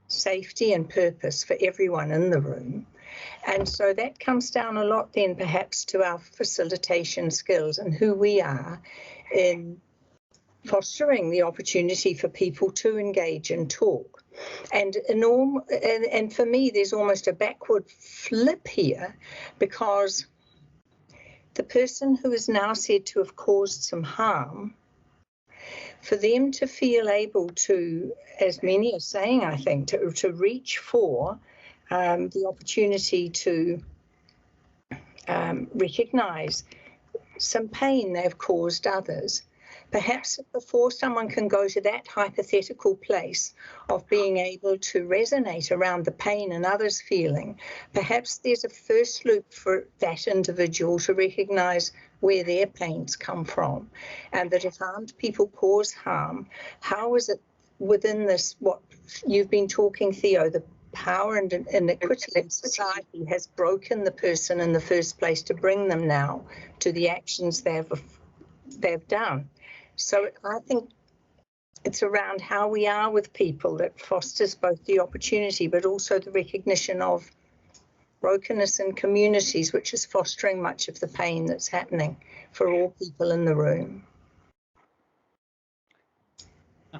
safety and purpose for everyone in the room. And so that comes down a lot then perhaps to our facilitation skills and who we are in fostering the opportunity for people to engage and talk. And for me, there's almost a backward flip here, because the person who is now said to have caused some harm, for them to feel able to, as many are saying, I think, to reach for the opportunity to recognise some pain they've caused others, Perhaps before someone can go to that hypothetical place of being able to resonate around the pain and others feeling, perhaps there's a first loop for that individual to recognise where their pains come from, and that if harmed people cause harm, how is it within this, what you've been talking, Theo, the power and inequity in society has broken the person in the first place to bring them now to the actions they've done. So I think it's around how we are with people that fosters both the opportunity but also the recognition of brokenness in communities, which is fostering much of the pain that's happening for all people in the room.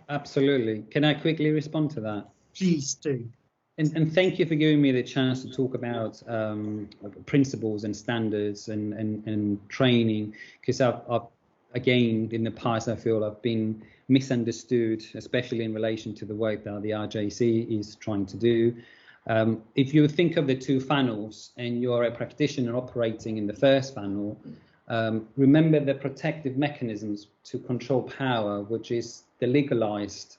Absolutely. Can I quickly respond to that? Please do. And thank you for giving me the chance to talk about principles and standards and training, because I've again, in the past, I feel I've been misunderstood, especially in relation to the work that the RJC is trying to do. If you think of the two funnels and you're a practitioner operating in the first funnel, remember the protective mechanisms to control power, which is the legalized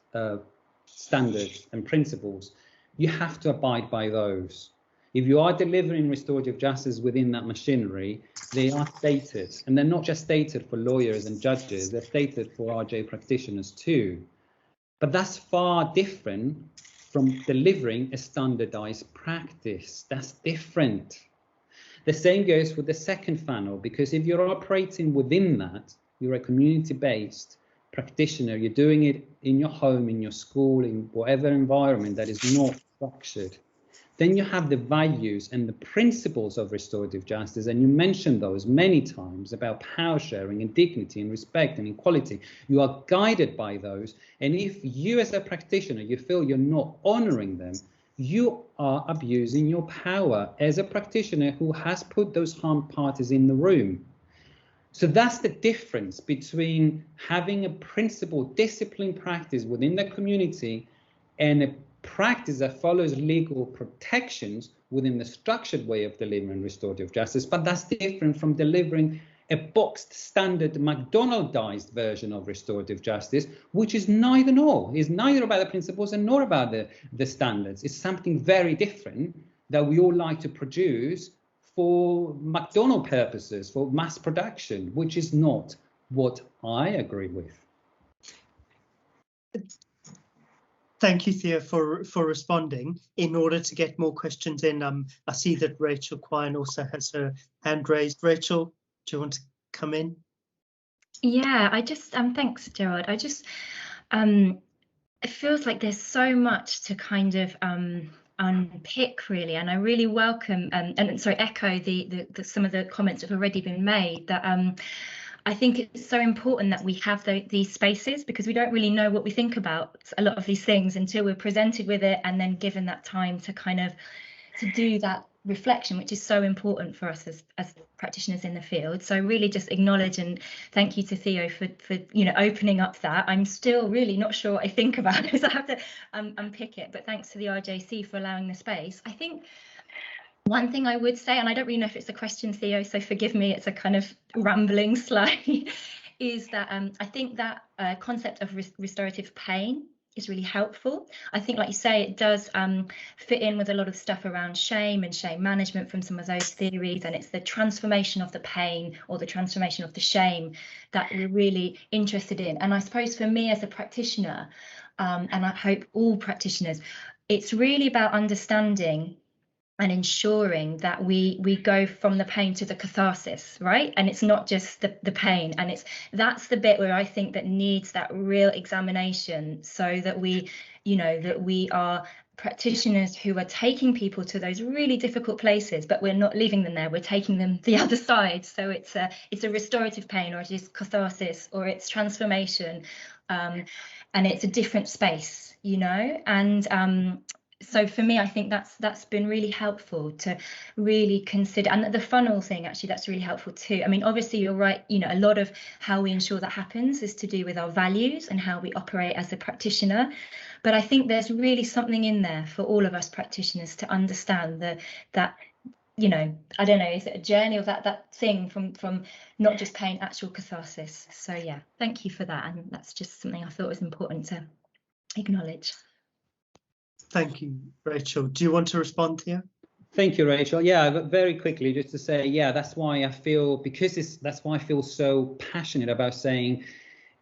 standards and principles. You have to abide by those. If you are delivering restorative justice within that machinery, they are stated, and they're not just stated for lawyers and judges, they're stated for RJ practitioners too. But that's far different from delivering a standardized practice. That's different. The same goes with the second funnel, because if you're operating within that, you're a community-based practitioner, you're doing it in your home, in your school, in whatever environment that is not structured, then you have the values and the principles of restorative justice, and you mentioned those many times about power sharing and dignity and respect and equality. You are guided by those, and if you as a practitioner, you feel you're not honoring them, you are abusing your power as a practitioner who has put those harmed parties in the room. So that's the difference between having a principled, disciplined practice within the community and a practice that follows legal protections within the structured way of delivering restorative justice. But that's different from delivering a boxed, standard, McDonaldized version of restorative justice, which is neither nor. It's neither about the principles and nor about the standards. It's something very different that we all like to produce for McDonald purposes, for mass production, which is not what I agree with. Thank you, Theo, for responding. In order to get more questions in, I see that Rachel Quine also has her hand raised. Rachel, do you want to come in? Yeah, I just thanks, Gerard. I just it feels like there's so much to kind of unpick, really, and I really welcome and sorry, echo the some of the comments that have already been made, that I think it's so important that we have these spaces, because we don't really know what we think about a lot of these things until we're presented with it and then given that time to kind of to do that reflection, which is so important for us as practitioners in the field. So really just acknowledge and thank you to Theo for opening up that. I'm still really not sure what I think about it, so I have to unpick it, but thanks to the RJC for allowing the space. I think one thing I would say, and I don't really know if it's a question, Theo, so forgive me, it's a kind of rambling slide, is that I think that concept of restorative pain is really helpful. I think, like you say, it does fit in with a lot of stuff around shame and shame management from some of those theories, and it's the transformation of the pain or the transformation of the shame that we're really interested in. And I suppose for me as a practitioner, and I hope all practitioners, it's really about understanding and ensuring that we go from the pain to the catharsis, right? And it's not just the pain, and that's the bit where I think that needs that real examination, so that we are practitioners who are taking people to those really difficult places, but we're not leaving them there, we're taking them the other side. So it's a restorative pain, or it is catharsis, or it's transformation, and it's a different space, and so for me, I think that's been really helpful to really consider, and the funnel thing, actually, that's really helpful too. I mean, obviously you're right, a lot of how we ensure that happens is to do with our values and how we operate as a practitioner. But I think there's really something in there for all of us practitioners to understand that you know, I don't know, is it a journey of that thing from not just pain, actual catharsis? So yeah, thank you for that, and that's just something I thought was important to acknowledge. Thank you, Rachel. Do you want to respond here? Thank you, Rachel. Yeah, but very quickly, just to say, yeah, that's why I feel, that's why I feel so passionate about saying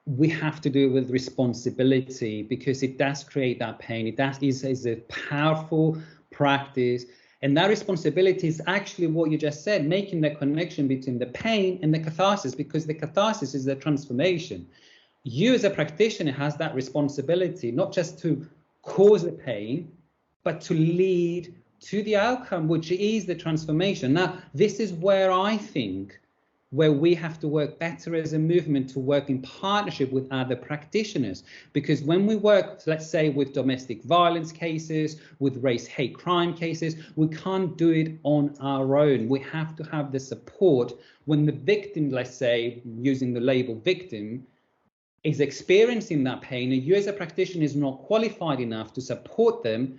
we have to do it with responsibility, because it does create that pain. It is a powerful practice. And that responsibility is actually what you just said, making the connection between the pain and the catharsis, because the catharsis is the transformation. You as a practitioner has that responsibility, not just to cause the pain, but to lead to the outcome, which is the transformation. Now, this is where I think where we have to work better as a movement, to work in partnership with other practitioners. Because when we work, let's say, with domestic violence cases, with race hate crime cases, we can't do it on our own. We have to have the support when the victim, let's say, using the label victim, is experiencing that pain, and you as a practitioner is not qualified enough to support them.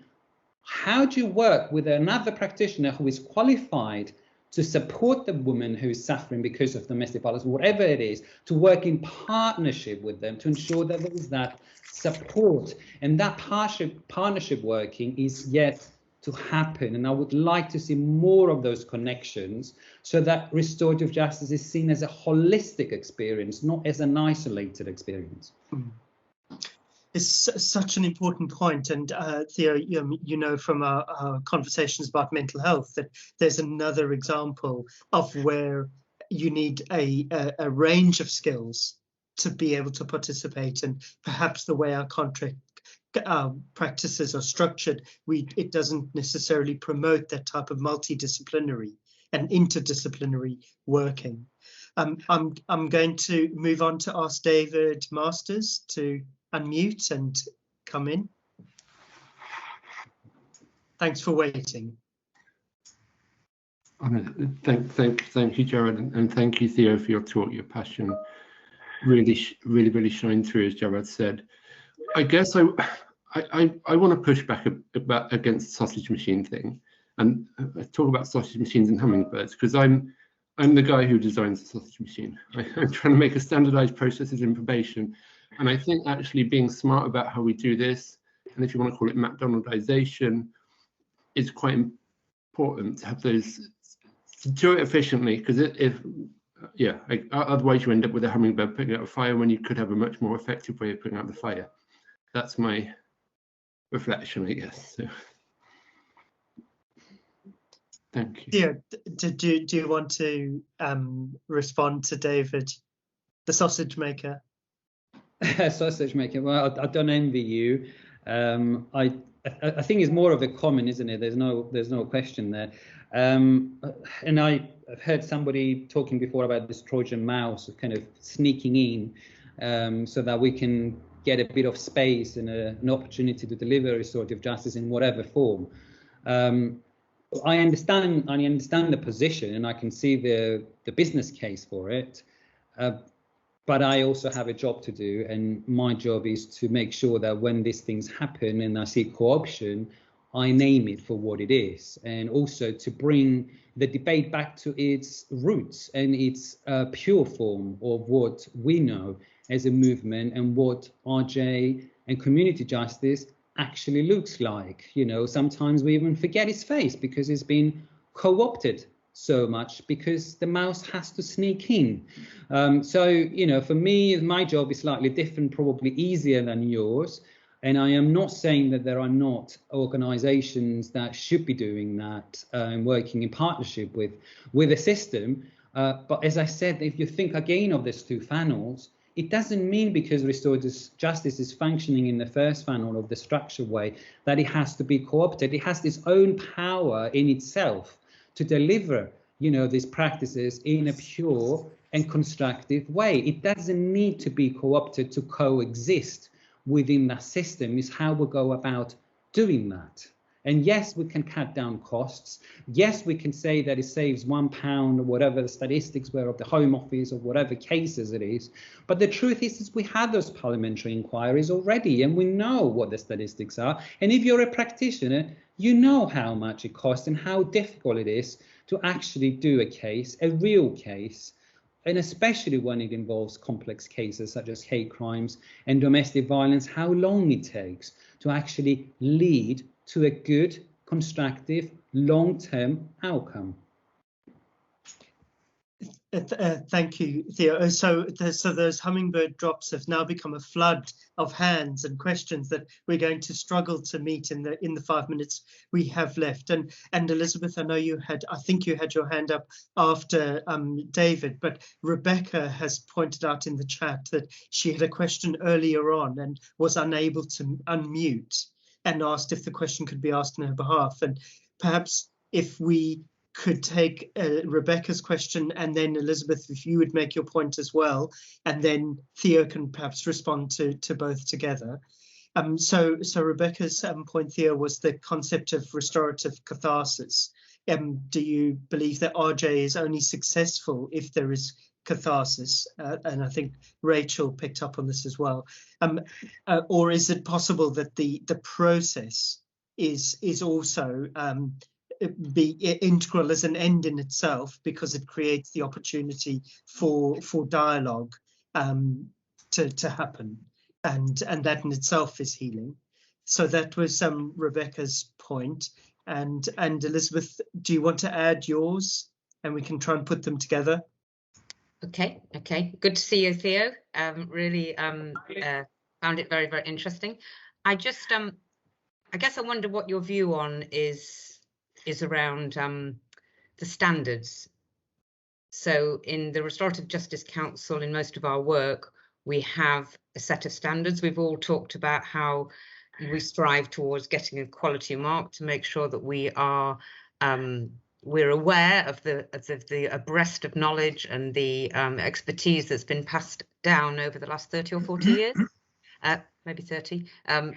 How do you work with another practitioner who is qualified to support the woman who is suffering because of domestic violence, whatever it is, to work in partnership with them to ensure that there is that support? And that partnership working is yet to happen. And I would like to see more of those connections, so that restorative justice is seen as a holistic experience, not as an isolated experience. It's such an important point, and Theo, you know from our conversations about mental health that there's another example of where you need a range of skills to be able to participate, and perhaps the way our practices are structured, it doesn't necessarily promote that type of multidisciplinary and interdisciplinary working. I'm going to move on to ask David Masters to unmute and come in. Thanks for waiting. Thank you, Gerard, and thank you, Theo, for your talk. Your passion really shine through, as Gerard said. I guess I want to push back against the sausage machine thing, and talk about sausage machines and hummingbirds, because I'm the guy who designs the sausage machine. I'm trying to make a standardized processes in probation, and I think actually being smart about how we do this, and if you want to call it McDonaldization, is quite important to have those, to do it efficiently, because otherwise you end up with a hummingbird putting out a fire when you could have a much more effective way of putting out the fire. That's my reflection, I guess. So, thank you. Yeah, do you want to respond to David, the sausage maker? Sausage maker. Well, I don't envy you. I think it's more of a comment, isn't it? There's no question there. And I've heard somebody talking before about this Trojan mouse kind of sneaking in, so that we can get a bit of space and an opportunity to deliver restorative justice in whatever form. I understand the position, and I can see the business case for it, but I also have a job to do, and my job is to make sure that when these things happen and I see co-option, I name it for what it is, and also to bring the debate back to its roots and its pure form of what we know as a movement and what RJ and community justice actually looks like. You know, sometimes we even forget its face because it's been co-opted so much, because the mouse has to sneak in. So, you know, for me, my job is slightly different, probably easier than yours. And I am not saying that there are not organizations that should be doing that and working in partnership with the system. But as I said, if you think again of these two funnels, it doesn't mean because restorative justice is functioning in the first funnel of the structured way that it has to be co-opted. It has its own power in itself to deliver, you know, these practices in a pure and constructive way. It doesn't need to be co-opted to coexist within that system. Is how we go about doing that. And yes, we can cut down costs. Yes, we can say that it saves £1 or whatever the statistics were of the Home Office or whatever cases it is. But the truth is we had those parliamentary inquiries already, and we know what the statistics are. And if you're a practitioner, you know how much it costs and how difficult it is to actually do a case, a real case, and especially when it involves complex cases such as hate crimes and domestic violence, how long it takes to actually lead to a good, constructive, long-term outcome. Thank you, Theo. So those hummingbird drops have now become a flood of hands and questions that we're going to struggle to meet in the 5 minutes we have left. And Elizabeth, I know I think you had your hand up after David, but Rebecca has pointed out in the chat that she had a question earlier on and was unable to unmute and asked if the question could be asked on her behalf. And perhaps if we could take Rebecca's question, and then Elizabeth, if you would make your point as well, and then Theo can perhaps respond to both together. So Rebecca's point, Theo, was the concept of restorative catharsis. Do you believe that RJ is only successful if there is catharsis? And I think Rachel picked up on this as well. Or is it possible that the process is also be integral as an end in itself, because it creates the opportunity for dialogue to happen, and that in itself is healing? So that was Rebecca's point. And Elizabeth, do you want to add yours, and we can try and put them together? Okay. Good to see you, Theo. Really found it very, very interesting. I just I guess I wonder what your view on is around the standards. So in the Restorative Justice Council, in most of our work, we have a set of standards. We've all talked about how we strive towards getting a quality mark to make sure that we are we're aware of the abreast of knowledge and the expertise that's been passed down over the last 30 or 40 years. Maybe 30,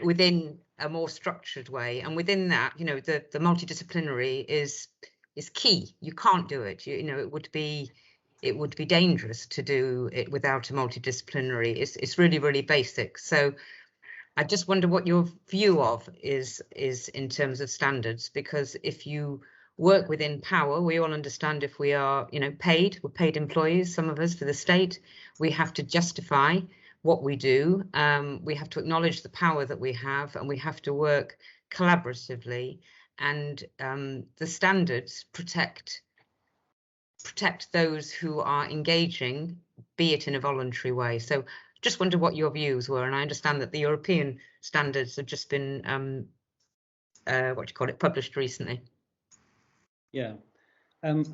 within a more structured way. And within that, you know, the multidisciplinary is key. You can't do it. You know, it would be dangerous to do it without a multidisciplinary. It's really, really basic. So I just wonder what your view of is in terms of standards, because if you work within power, we all understand if we are, you know, we're paid employees, some of us, for the state, we have to justify what we do. We have to acknowledge the power that we have, and we have to work collaboratively, and the standards protect those who are engaging, be it in a voluntary way. So just wonder what your views were. And I understand that the European standards have just been published recently. Yeah.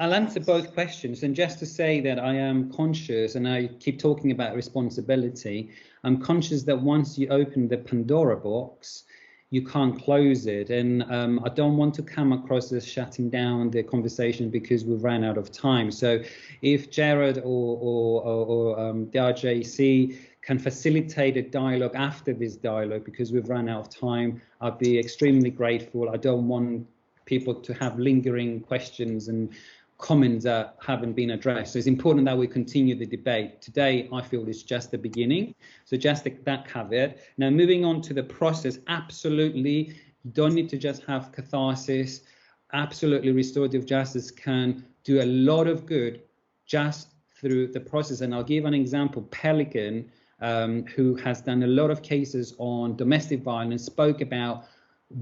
I'll answer both questions, and just to say that I am conscious, and I keep talking about responsibility, I'm conscious that once you open the Pandora box, you can't close it, and I don't want to come across as shutting down the conversation because we've ran out of time. So if Gerard or the RJC can facilitate a dialogue after this dialogue, because we've run out of time, I'd be extremely grateful. I don't want people to have lingering questions and comments that haven't been addressed. So it's important that we continue the debate. Today, I feel it's just the beginning. So just that caveat. Now, moving on to the process, absolutely, you don't need to just have catharsis. Absolutely, restorative justice can do a lot of good just through the process. And I'll give an example. Pelican, who has done a lot of cases on domestic violence, spoke about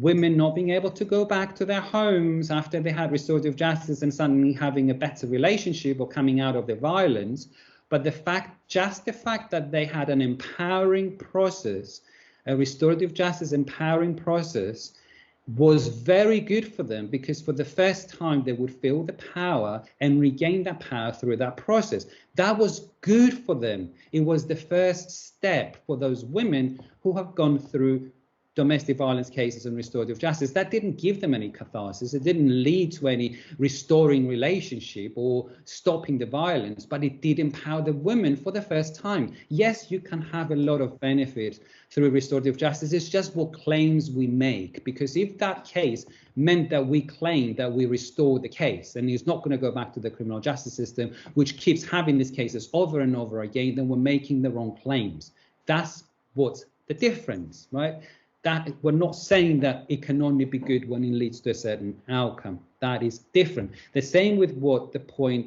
women not being able to go back to their homes after they had restorative justice and suddenly having a better relationship or coming out of the violence. But the fact that they had an empowering process, a restorative justice empowering process, was very good for them, because for the first time they would feel the power and regain that power through that process. That was good for them. It was the first step for those women who have gone through domestic violence cases and restorative justice. That didn't give them any catharsis. It didn't lead to any restoring relationship or stopping the violence, but it did empower the women for the first time. Yes, you can have a lot of benefit through restorative justice. It's just what claims we make, because if that case meant that we claim that we restored the case and it's not going to go back to the criminal justice system, which keeps having these cases over and over again, then we're making the wrong claims. That's what's the difference, right? that we're not saying that it can only be good when it leads to a certain outcome. That is different. The same with what the point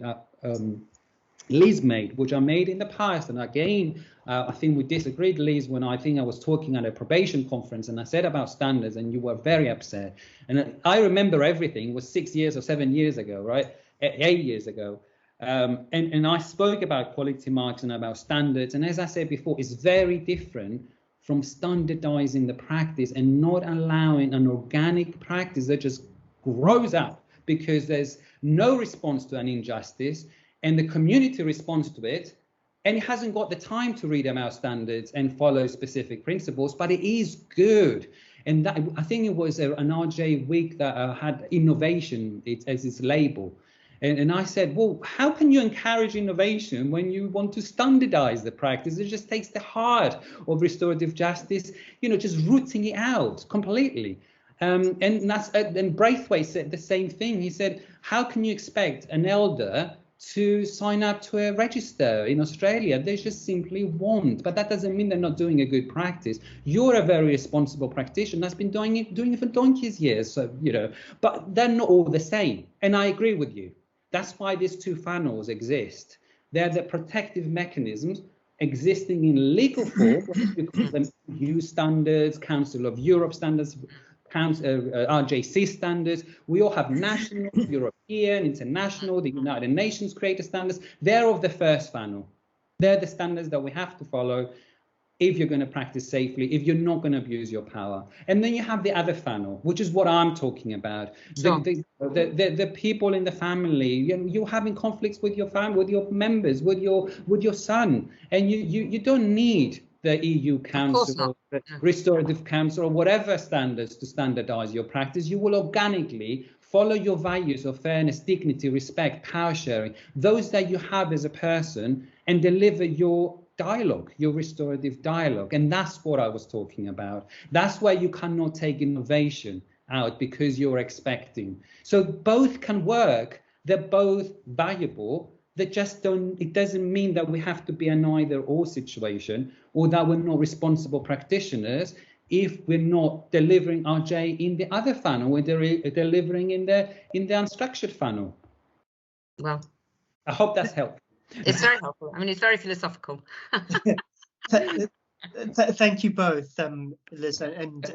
Liz made, which I made in the past, and again, I think we disagreed, Liz, when I think I was talking at a probation conference and I said about standards and you were very upset. And I remember everything. It was 6 years or 7 years ago, right? 8 years ago. And I spoke about quality marks and about standards. And as I said before, it's very different from standardizing the practice and not allowing an organic practice that just grows up because there's no response to an injustice and the community responds to it, and it hasn't got the time to read about standards and follow specific principles, but it is good. And that, I think it was an RJ week that had innovation as its label. And I said, well, how can you encourage innovation when you want to standardize the practice? It just takes the heart of restorative justice, just rooting it out completely. And Braithwaite said the same thing. He said, how can you expect an elder to sign up to a register in Australia? They just simply won't. But that doesn't mean they're not doing a good practice. You're a very responsible practitioner that's been doing it for donkey's years. So, but they're not all the same. And I agree with you. That's why these two funnels exist. They're the protective mechanisms existing in legal form, we call them EU standards, Council of Europe standards, RJC standards. We all have national, European, international, the United Nations created standards. They're of the first funnel. They're the standards that we have to follow if you're going to practice safely, if you're not going to abuse your power. And then you have the other funnel, which is what I'm talking about. Sure. The people in the family, you're having conflicts with your family, with your members, with your son, and you don't need the EU Council, or the Restorative Council, or whatever standards to standardize your practice. You will organically follow your values of fairness, dignity, respect, power sharing, those that you have as a person, and deliver your dialogue, your restorative dialogue. And that's what I was talking about. That's why you cannot take innovation out because you're expecting. So both can work. They're both valuable. They just don't, it doesn't mean that we have to be an either or situation, or that we're not responsible practitioners if we're not delivering RJ in the other funnel, we're delivering in the unstructured funnel. Well, I hope that's helpful. It's very helpful. I mean, it's very philosophical. Thank you both, Liz, and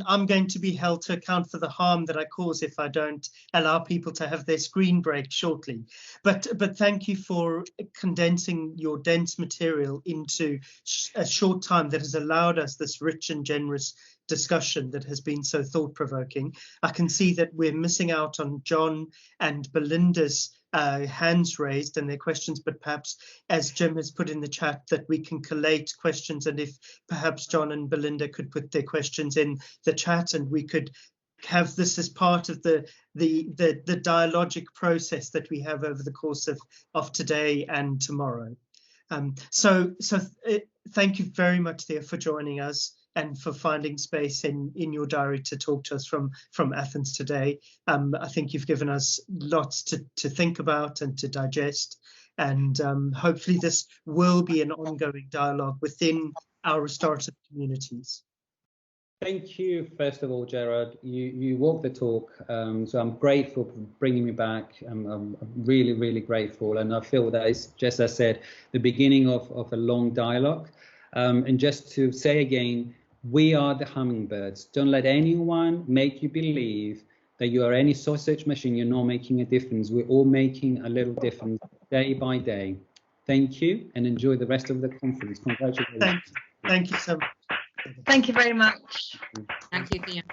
I'm going to be held to account for the harm that I cause if I don't allow people to have their screen break shortly. But thank you for condensing your dense material into a short time that has allowed us this rich and generous discussion that has been so thought-provoking. I can see that we're missing out on John and Belinda's hands raised and their questions, but perhaps, as Jim has put in the chat, that we can collate questions, and if perhaps John and Belinda could put their questions in the chat, and we could have this as part of the dialogic process that we have over the course of today and tomorrow. So thank you very much, Theo, for joining us and for finding space in your diary to talk to us from Athens today. I think you've given us lots to think about and to digest, and hopefully this will be an ongoing dialogue within our restorative communities. Thank you, first of all, Gerard. You walk the talk, so I'm grateful for bringing me back. I'm really, really grateful, and I feel that it's, just as I said, the beginning of a long dialogue. And just to say again, we are the hummingbirds. Don't let anyone make you believe that you are any sausage machine. You're not making a difference. We're all making a little difference day by day. Thank you, and enjoy the rest of the conference. Congratulations. Thank you so much. Thank you very much. Thank you, Thea.